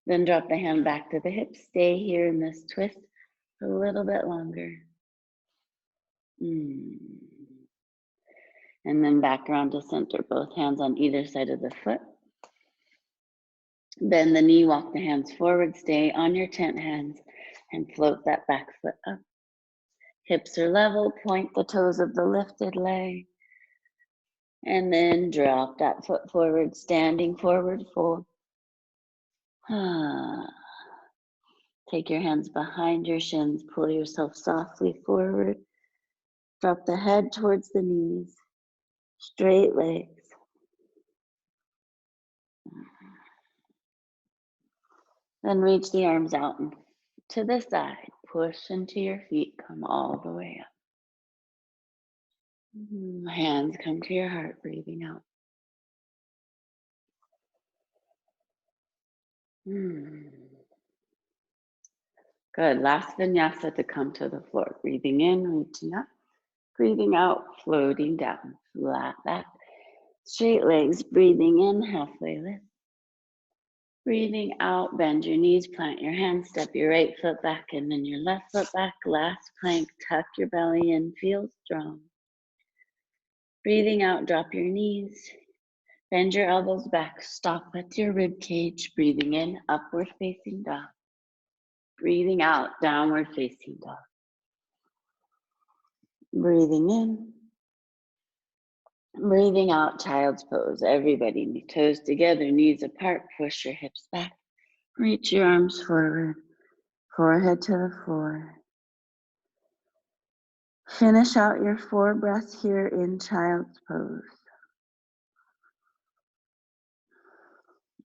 Then drop the hand back to the hip. Stay here in this twist for a little bit longer. And then back around to center, both hands on either side of the foot. Bend the knee, walk the hands forward, stay on your tent hands, and float that back foot up. Hips are level, point the toes of the lifted leg. And then drop that foot forward, standing forward fold. Take your hands behind your shins, pull yourself softly forward. Drop the head towards the knees, straight legs. Then reach the arms out and to the side. Push into your feet, come all the way up. Hands come to your heart, breathing out. Good, last vinyasa to come to the floor. Breathing in, reaching up. Breathing out, floating down. Flat back, straight legs. Breathing in, halfway lift. Breathing out, bend your knees, plant your hands, step your right foot back and then your left foot back. Last plank, tuck your belly in, feel strong. Breathing out, drop your knees, bend your elbows back, stop at your rib cage. Breathing in, upward facing dog. Breathing out, downward facing dog. Breathing in, breathing out, child's pose. Everybody, toes together, knees apart, push your hips back. Reach your arms forward, forehead to the floor. Finish out your 4 breaths here in child's pose.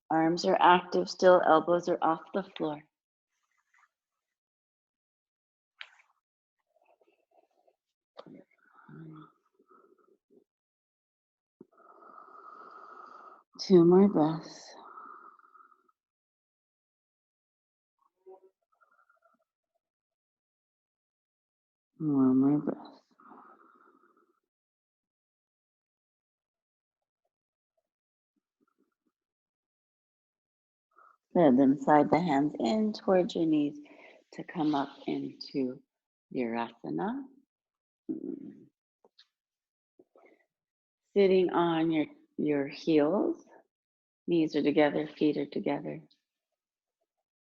Arms are active still, elbows are off the floor. Two more breaths. One more breath. Good, then slide the hands in towards your knees to come up into Virasana. Sitting on your heels, knees are together, feet are together.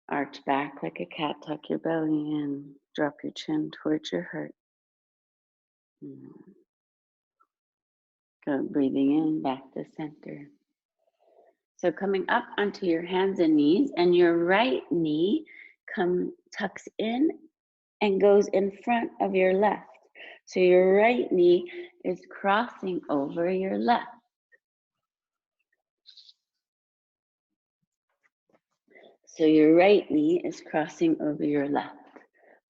Arch back like a cat, tuck your belly in, drop your chin towards your heart. Go breathing in, back to center. So coming up onto your hands and knees, and your right knee tucks in and goes in front of your left. So your right knee is crossing over your left. So your right knee is crossing over your left.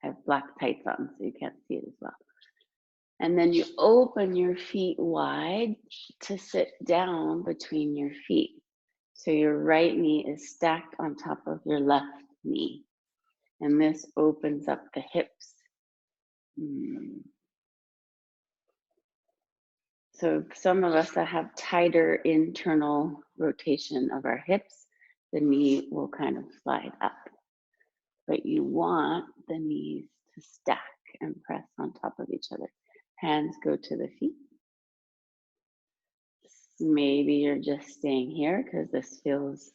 I have black tights on, so you can't see it as well. And then you open your feet wide to sit down between your feet. So your right knee is stacked on top of your left knee. And this opens up the hips. So some of us that have tighter internal rotation of our hips, the knee will kind of slide up. But you want the knees to stack and press on top of each other. Hands go to the feet. Maybe you're just staying here because this feels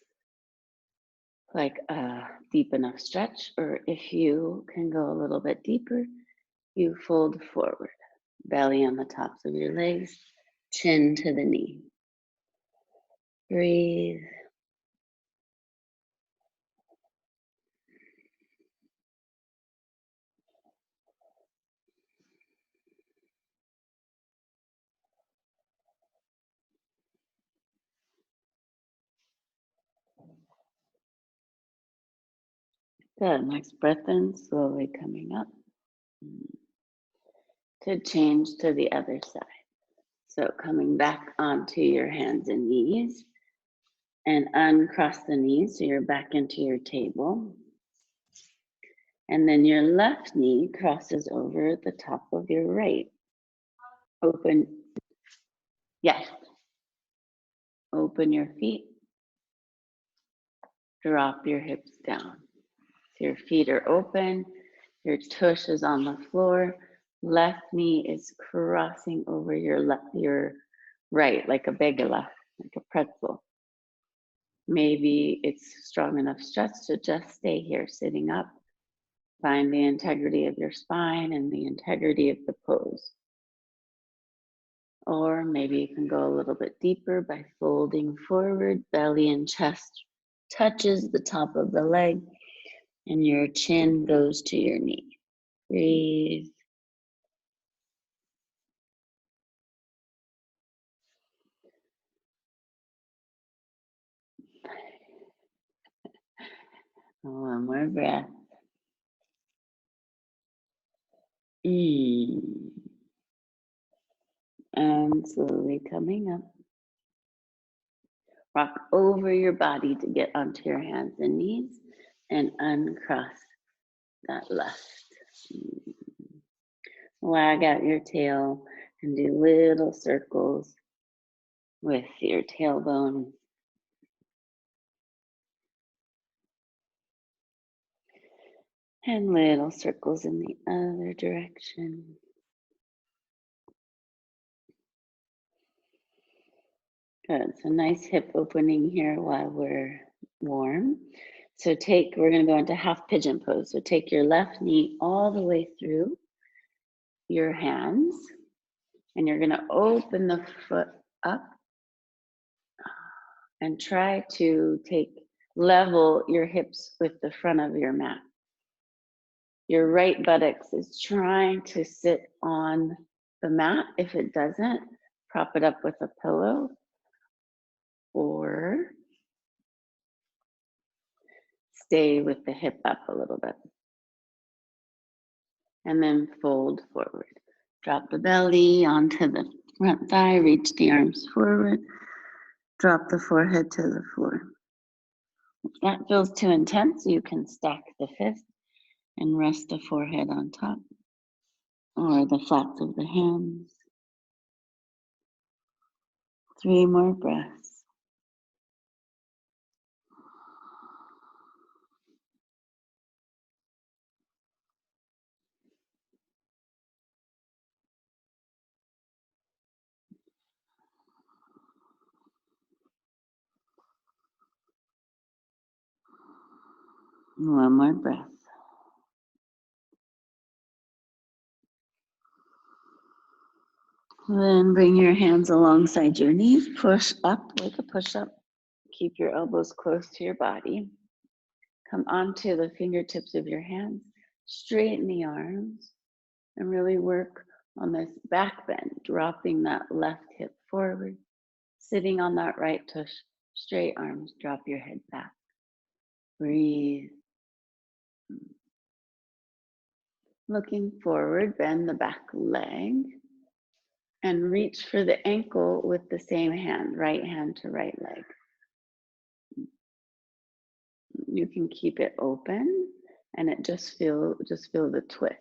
like a deep enough stretch, or if you can go a little bit deeper, you fold forward, belly on the tops of your legs, chin to the knee. Breathe. Good, next breath in, slowly coming up to change to the other side. So coming back onto your hands and knees and uncross the knees so you're back into your table. And then your left knee crosses over the top of your right. Open, yes. Open your feet. Drop your hips down. So your feet are open, your tush is on the floor, left knee is crossing over your right, like a bagela, like a pretzel. Maybe it's strong enough stretch to just stay here sitting up. Find the integrity of your spine and the integrity of the pose. Or maybe you can go a little bit deeper by folding forward, belly and chest touches the top of the leg, and your chin goes to your knee. Breathe. One more breath. And slowly coming up. Rock over your body to get onto your hands and knees and uncross that left. Wag out your tail and do little circles with your tailbone. And little circles in the other direction. Good, so nice hip opening here while we're warm. So we're gonna go into half pigeon pose. So take your left knee all the way through your hands, and you're gonna open the foot up and try to level your hips with the front of your mat. Your right buttocks is trying to sit on the mat. If it doesn't, prop it up with a pillow or stay with the hip up a little bit. And then fold forward. Drop the belly onto the front thigh, reach the arms forward, drop the forehead to the floor. If that feels too intense, you can stack the fist and rest the forehead on top or the flats of the hands. 3 more breaths. One more breath. Then bring your hands alongside your knees, push up like a push-up. Keep your elbows close to your body. Come onto the fingertips of your hands, straighten the arms, and really work on this back bend, dropping that left hip forward, sitting on that right tush, straight arms, drop your head back. Breathe. Looking forward, bend the back leg and reach for the ankle with the same hand, right hand to right leg. You can keep it open and it just feel the twist.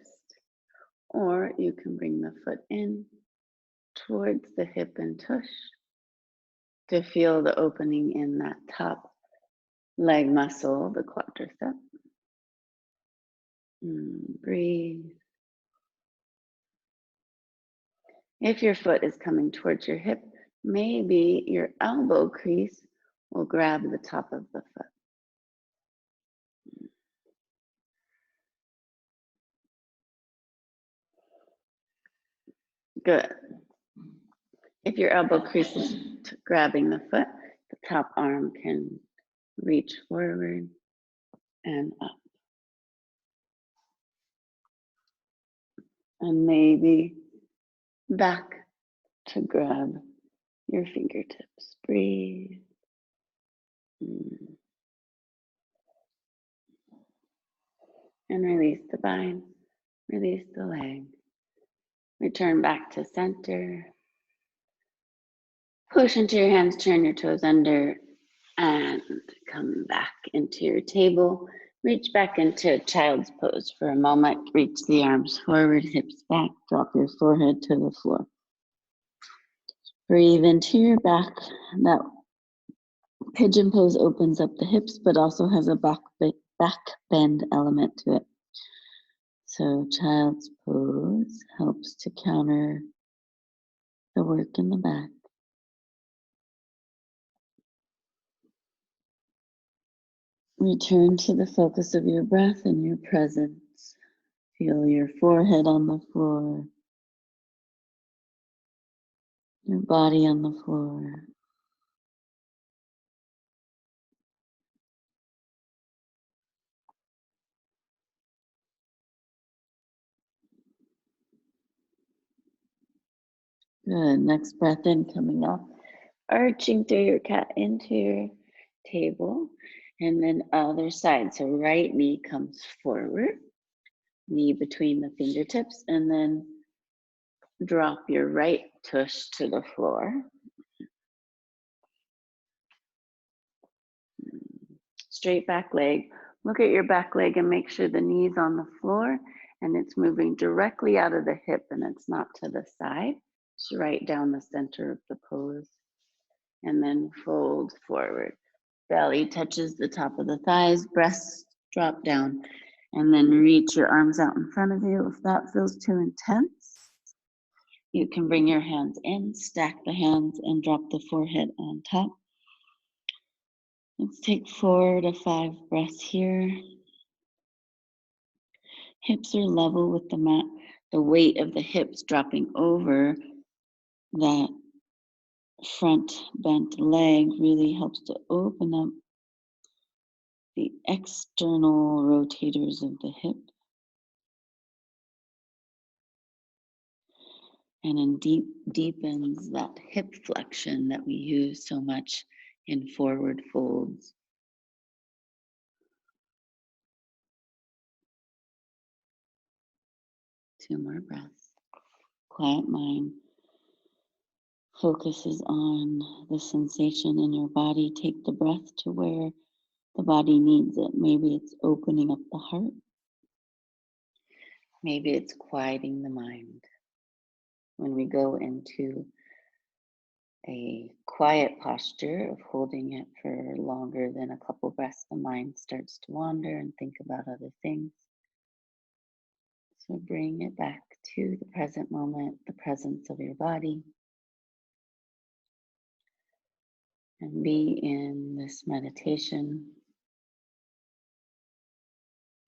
Or you can bring the foot in towards the hip and tush to feel the opening in that top leg muscle, the quadricep. Breathe. If your foot is coming towards your hip, maybe your elbow crease will grab the top of the foot. Good. If your elbow crease is grabbing the foot, the top arm can reach forward and up. And maybe back to grab your fingertips. Breathe. And release the bind, release the leg. Return back to center. Push into your hands, turn your toes under, and come back into your table. Reach back into child's pose for a moment. Reach the arms forward, hips back, drop your forehead to the floor. Breathe into your back. That pigeon pose opens up the hips, but also has a back bend element to it. So child's pose helps to counter the work in the back. Return to the focus of your breath and your presence. Feel your forehead on the floor, your body on the floor. Good. Next breath in, coming up, arching through your cat into your table, and then other side. So right knee comes forward, knee between the fingertips, and then drop your right tush to the floor. Straight back leg. Look at your back leg and make sure the knee's on the floor and it's moving directly out of the hip and it's not to the side. It's right down the center of the pose. And then fold forward. Belly touches the top of the thighs, breasts drop down, and then reach your arms out in front of you. If that feels too intense, you can bring your hands in, stack the hands, and drop the forehead on top. Let's take 4 to 5 breaths here. Hips are level with the mat. The weight of the hips dropping over that front bent leg really helps to open up the external rotators of the hip. And deepens that hip flexion that we use so much in forward folds. Two more breaths. Quiet mind focuses on the sensation in your body. Take the breath to where the body needs it. Maybe it's opening up the heart. Maybe it's quieting the mind. When we go into a quiet posture of holding it for longer than a couple breaths, the mind starts to wander and think about other things. So bring it back to the present moment, the presence of your body, and be in this meditation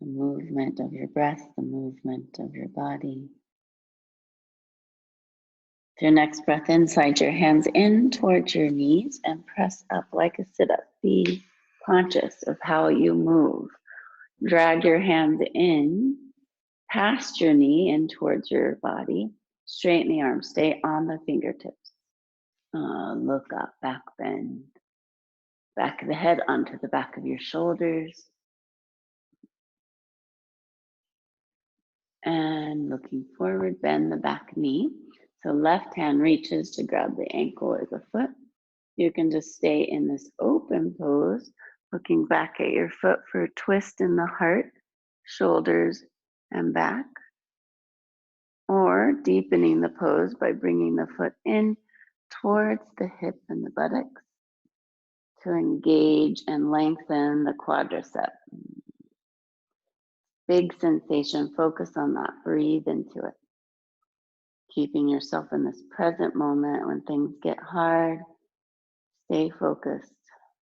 the movement of your breath, the movement of your body. With your next breath in, slide your hands in towards your knees and press up like a sit-up. Be conscious of how you move. Drag your hands in past your knee and towards your body. Straighten the arms, stay on the fingertips. Look up, back bend. Back of the head onto the back of your shoulders. And looking forward, bend the back knee. So left hand reaches to grab the ankle or the foot. You can just stay in this open pose, looking back at your foot for a twist in the heart, shoulders, and back. Or deepening the pose by bringing the foot in towards the hip and the buttocks to engage and lengthen the quadricep. Big sensation, focus on that, breathe into it. Keeping yourself in this present moment when things get hard, stay focused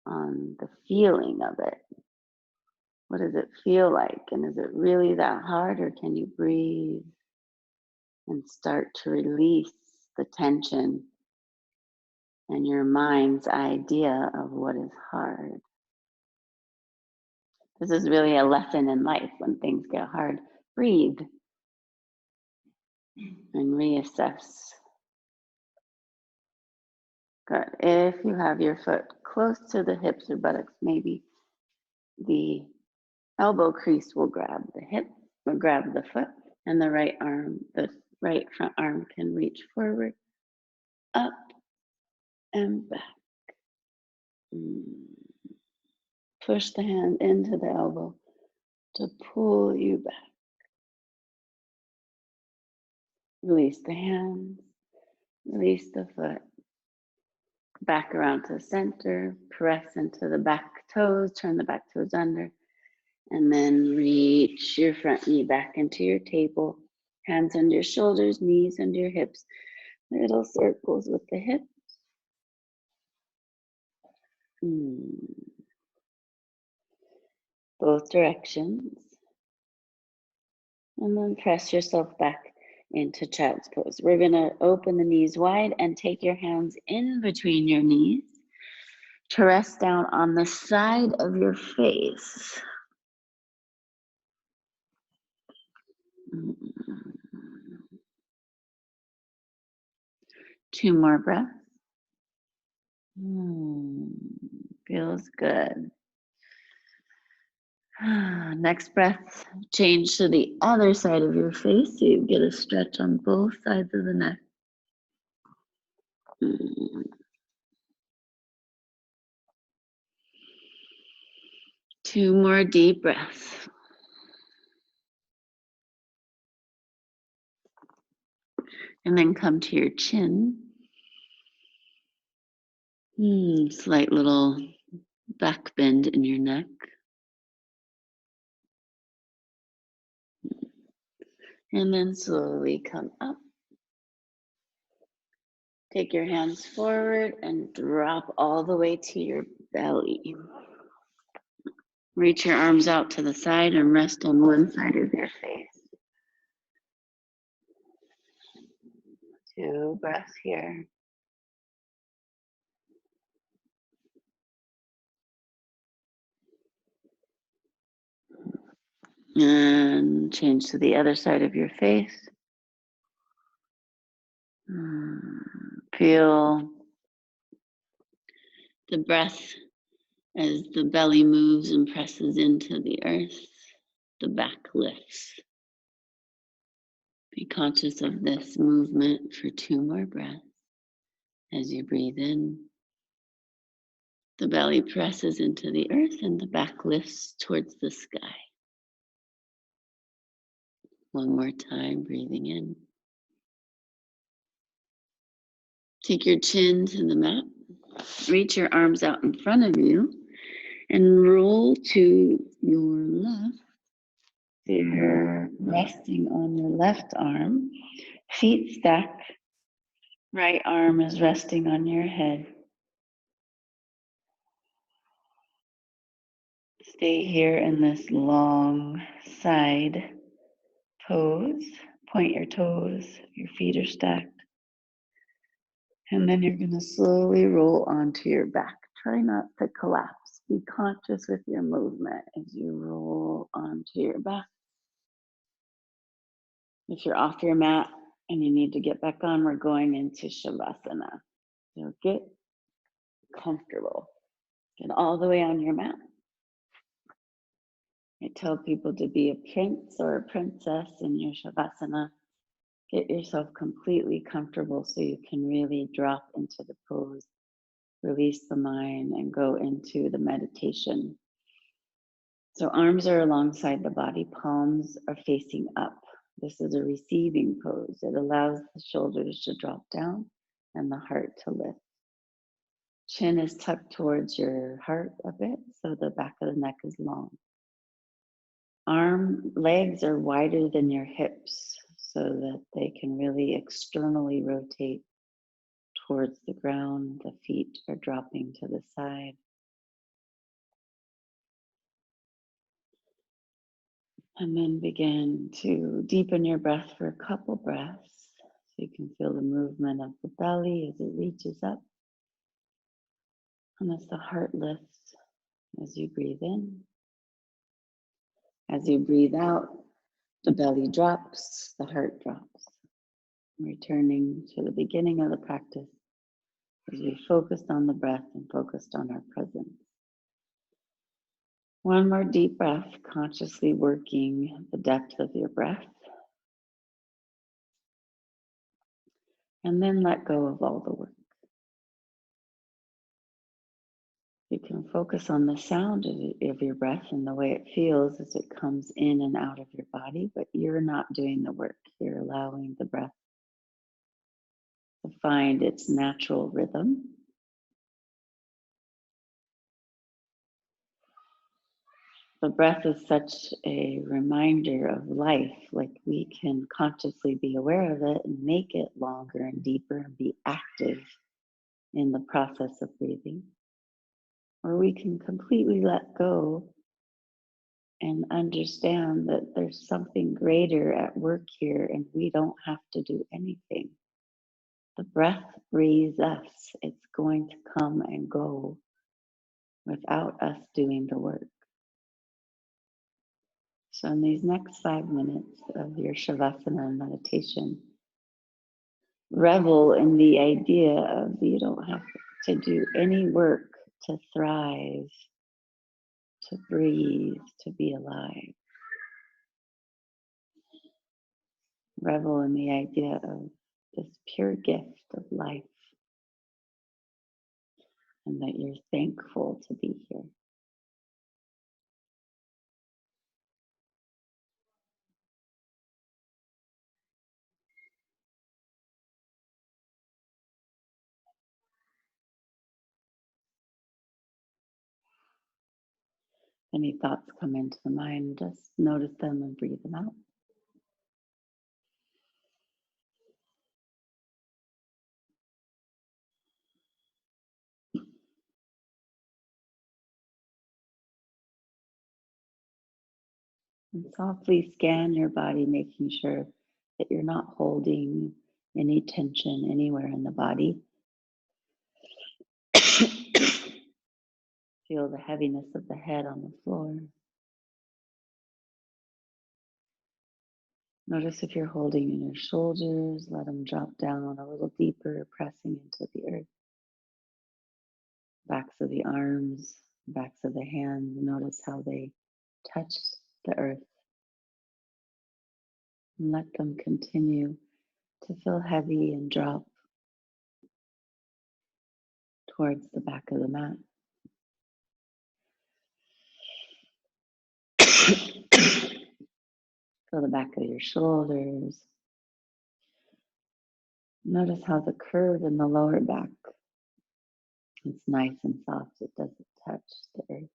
on the feeling of it. What does it feel like? And is it really that hard, or can you breathe and start to release the tension and your mind's idea of what is hard? This is really a lesson in life. When things get hard, breathe and reassess. Good. If you have your foot close to the hips or buttocks, maybe the elbow crease will grab the hip or grab the foot, and the right front arm can reach forward, up, and back. Push the hand into the elbow to pull you back. Release the hands, release the foot. Back around to the center, press into the back toes, turn the back toes under, and then reach your front knee back into your table. Hands under your shoulders, knees under your hips. Little circles with the hips. Both directions. And then press yourself back into child's pose. We're going to open the knees wide and take your hands in between your knees to rest down on the side of your face. Two more breaths. Feels good. Next breath, change to the other side of your face so you get a stretch on both sides of the neck. Two more deep breaths. And then come to your chin. Slight little back bend in your neck. And then slowly come up. Take your hands forward and drop all the way to your belly. Reach your arms out to the side and rest on one side of your face. 2 breaths here. And change to the other side of your face. Feel the breath as the belly moves and presses into the earth. The back lifts. Be conscious of this movement for 2 more breaths. As you breathe in, the belly presses into the earth and the back lifts towards the sky. One more time, breathing in. Take your chin to the mat. Reach your arms out in front of you and roll to your left. So you're resting on your left arm. Feet stack. Right arm is resting on your head. Stay here in this long side pose. Point your toes, your feet are stacked. And then you're going to slowly roll onto your back. Try not to collapse. Be conscious with your movement as you roll onto your back. If you're off your mat and you need to get back on, we're going into Shavasana. So get comfortable. Get all the way on your mat. I tell people to be a prince or a princess in your Shavasana. Get yourself completely comfortable so you can really drop into the pose, release the mind, and go into the meditation. So arms are alongside the body, palms are facing up. This is a receiving pose. It allows the shoulders to drop down and the heart to lift. Chin is tucked towards your heart a bit, so the back of the neck is long. Legs are wider than your hips so that they can really externally rotate towards the ground. The feet are dropping to the side. And then begin to deepen your breath for a couple breaths so you can feel the movement of the belly as it reaches up. And as the heart lifts as you breathe in. As you breathe out, the belly drops, the heart drops. Returning to the beginning of the practice as we focused on the breath and focused on our presence. One more deep breath, consciously working the depth of your breath. And then let go of all the work. You can focus on the sound of your breath and the way it feels as it comes in and out of your body, but you're not doing the work. You're allowing the breath to find its natural rhythm. The breath is such a reminder of life, like we can consciously be aware of it and make it longer and deeper and be active in the process of breathing. Or we can completely let go and understand that there's something greater at work here and we don't have to do anything. The breath breathes us. It's going to come and go without us doing the work. So in these next 5 minutes of your Shavasana meditation, revel in the idea of you don't have to do any work to thrive, to breathe, to be alive. Revel in the idea of this pure gift of life and that you're thankful to be here. Any thoughts come into the mind, just notice them and breathe them out. And softly scan your body, making sure that you're not holding any tension anywhere in the body. Feel the heaviness of the head on the floor. Notice if you're holding in your shoulders, let them drop down a little deeper, pressing into the earth. Backs of the arms, backs of the hands, notice how they touch the earth. And let them continue to feel heavy and drop towards the back of the mat. Feel the back of your shoulders. Notice how the curve in the lower back is nice and soft. It doesn't touch the earth.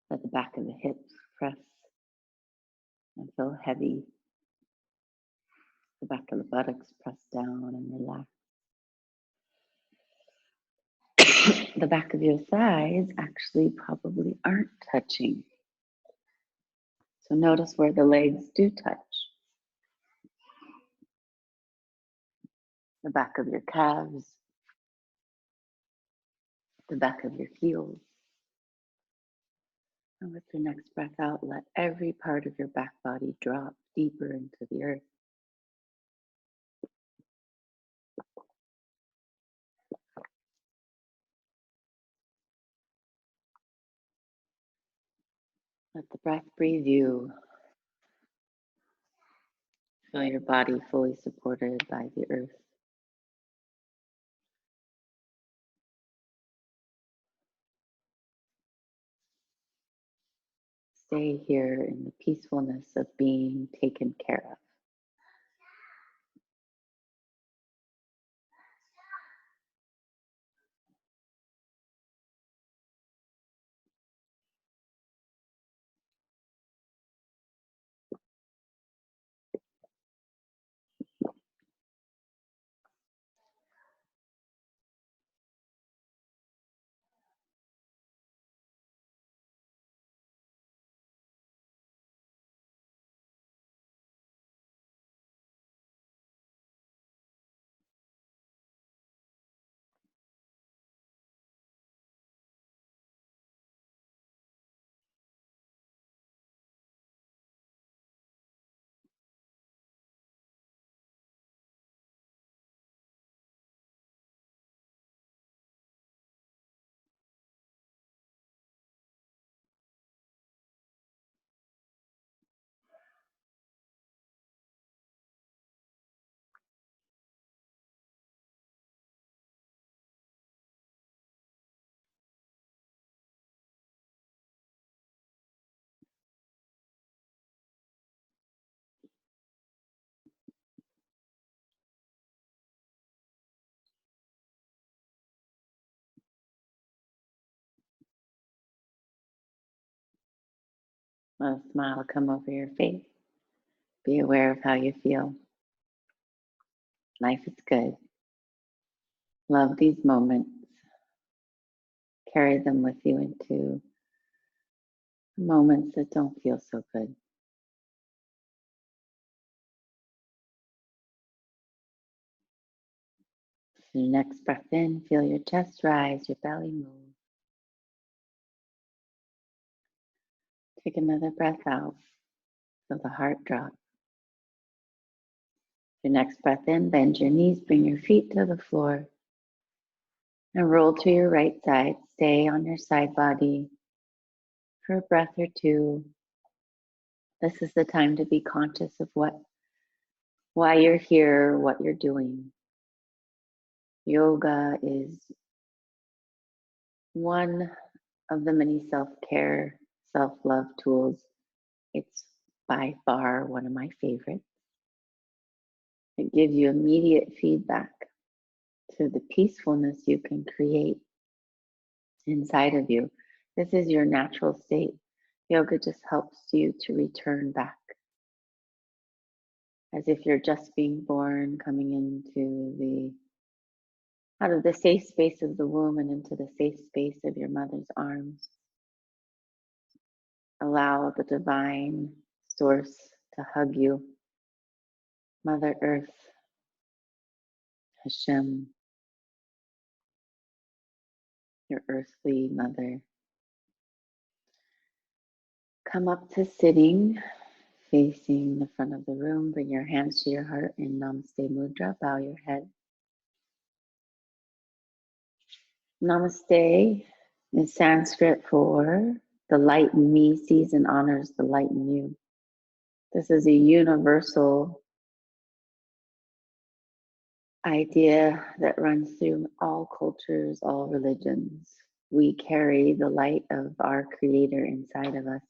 Let the back of the hips press and feel heavy. The back of the buttocks press down and relax. the back of your thighs actually probably aren't touching. So notice where the legs do touch. The back of your calves, the back of your heels. And with your next breath out, let every part of your back body drop deeper into the earth. Let the breath breathe you. Feel your body fully supported by the earth. Stay here in the peacefulness of being taken care of. Let a smile come over your face. Be aware of how you feel. Life is good. Love these moments. Carry them with you into moments that don't feel so good. So your next breath in, feel your chest rise, your belly move. Take another breath out. Feel the heart drop. Your next breath in, bend your knees, bring your feet to the floor, and roll to your right side. Stay on your side body for a breath or two. This is the time to be conscious of why you're here, what you're doing. Yoga is one of the many self-care, self-love tools. It's by far one of my favorites. It gives you immediate feedback to the peacefulness you can create inside of you. This is your natural state. Yoga just helps you to return back as if you're just being born, coming out of the safe space of the womb and into the safe space of your mother's arms. Allow the divine source to hug you. Mother Earth, Hashem, your earthly mother. Come up to sitting, facing the front of the room. Bring your hands to your heart in Namaste Mudra. Bow your head. Namaste is Sanskrit for the light in me sees and honors the light in you. This is a universal idea that runs through all cultures, all religions. We carry the light of our Creator inside of us.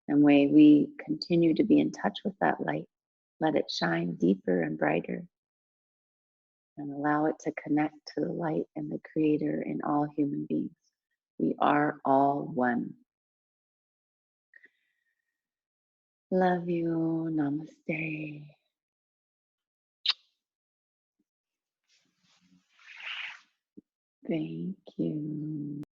And may we continue to be in touch with that light. Let it shine deeper and brighter, and allow it to connect to the light and the Creator in all human beings. We are all one. Love you. Namaste. Thank you.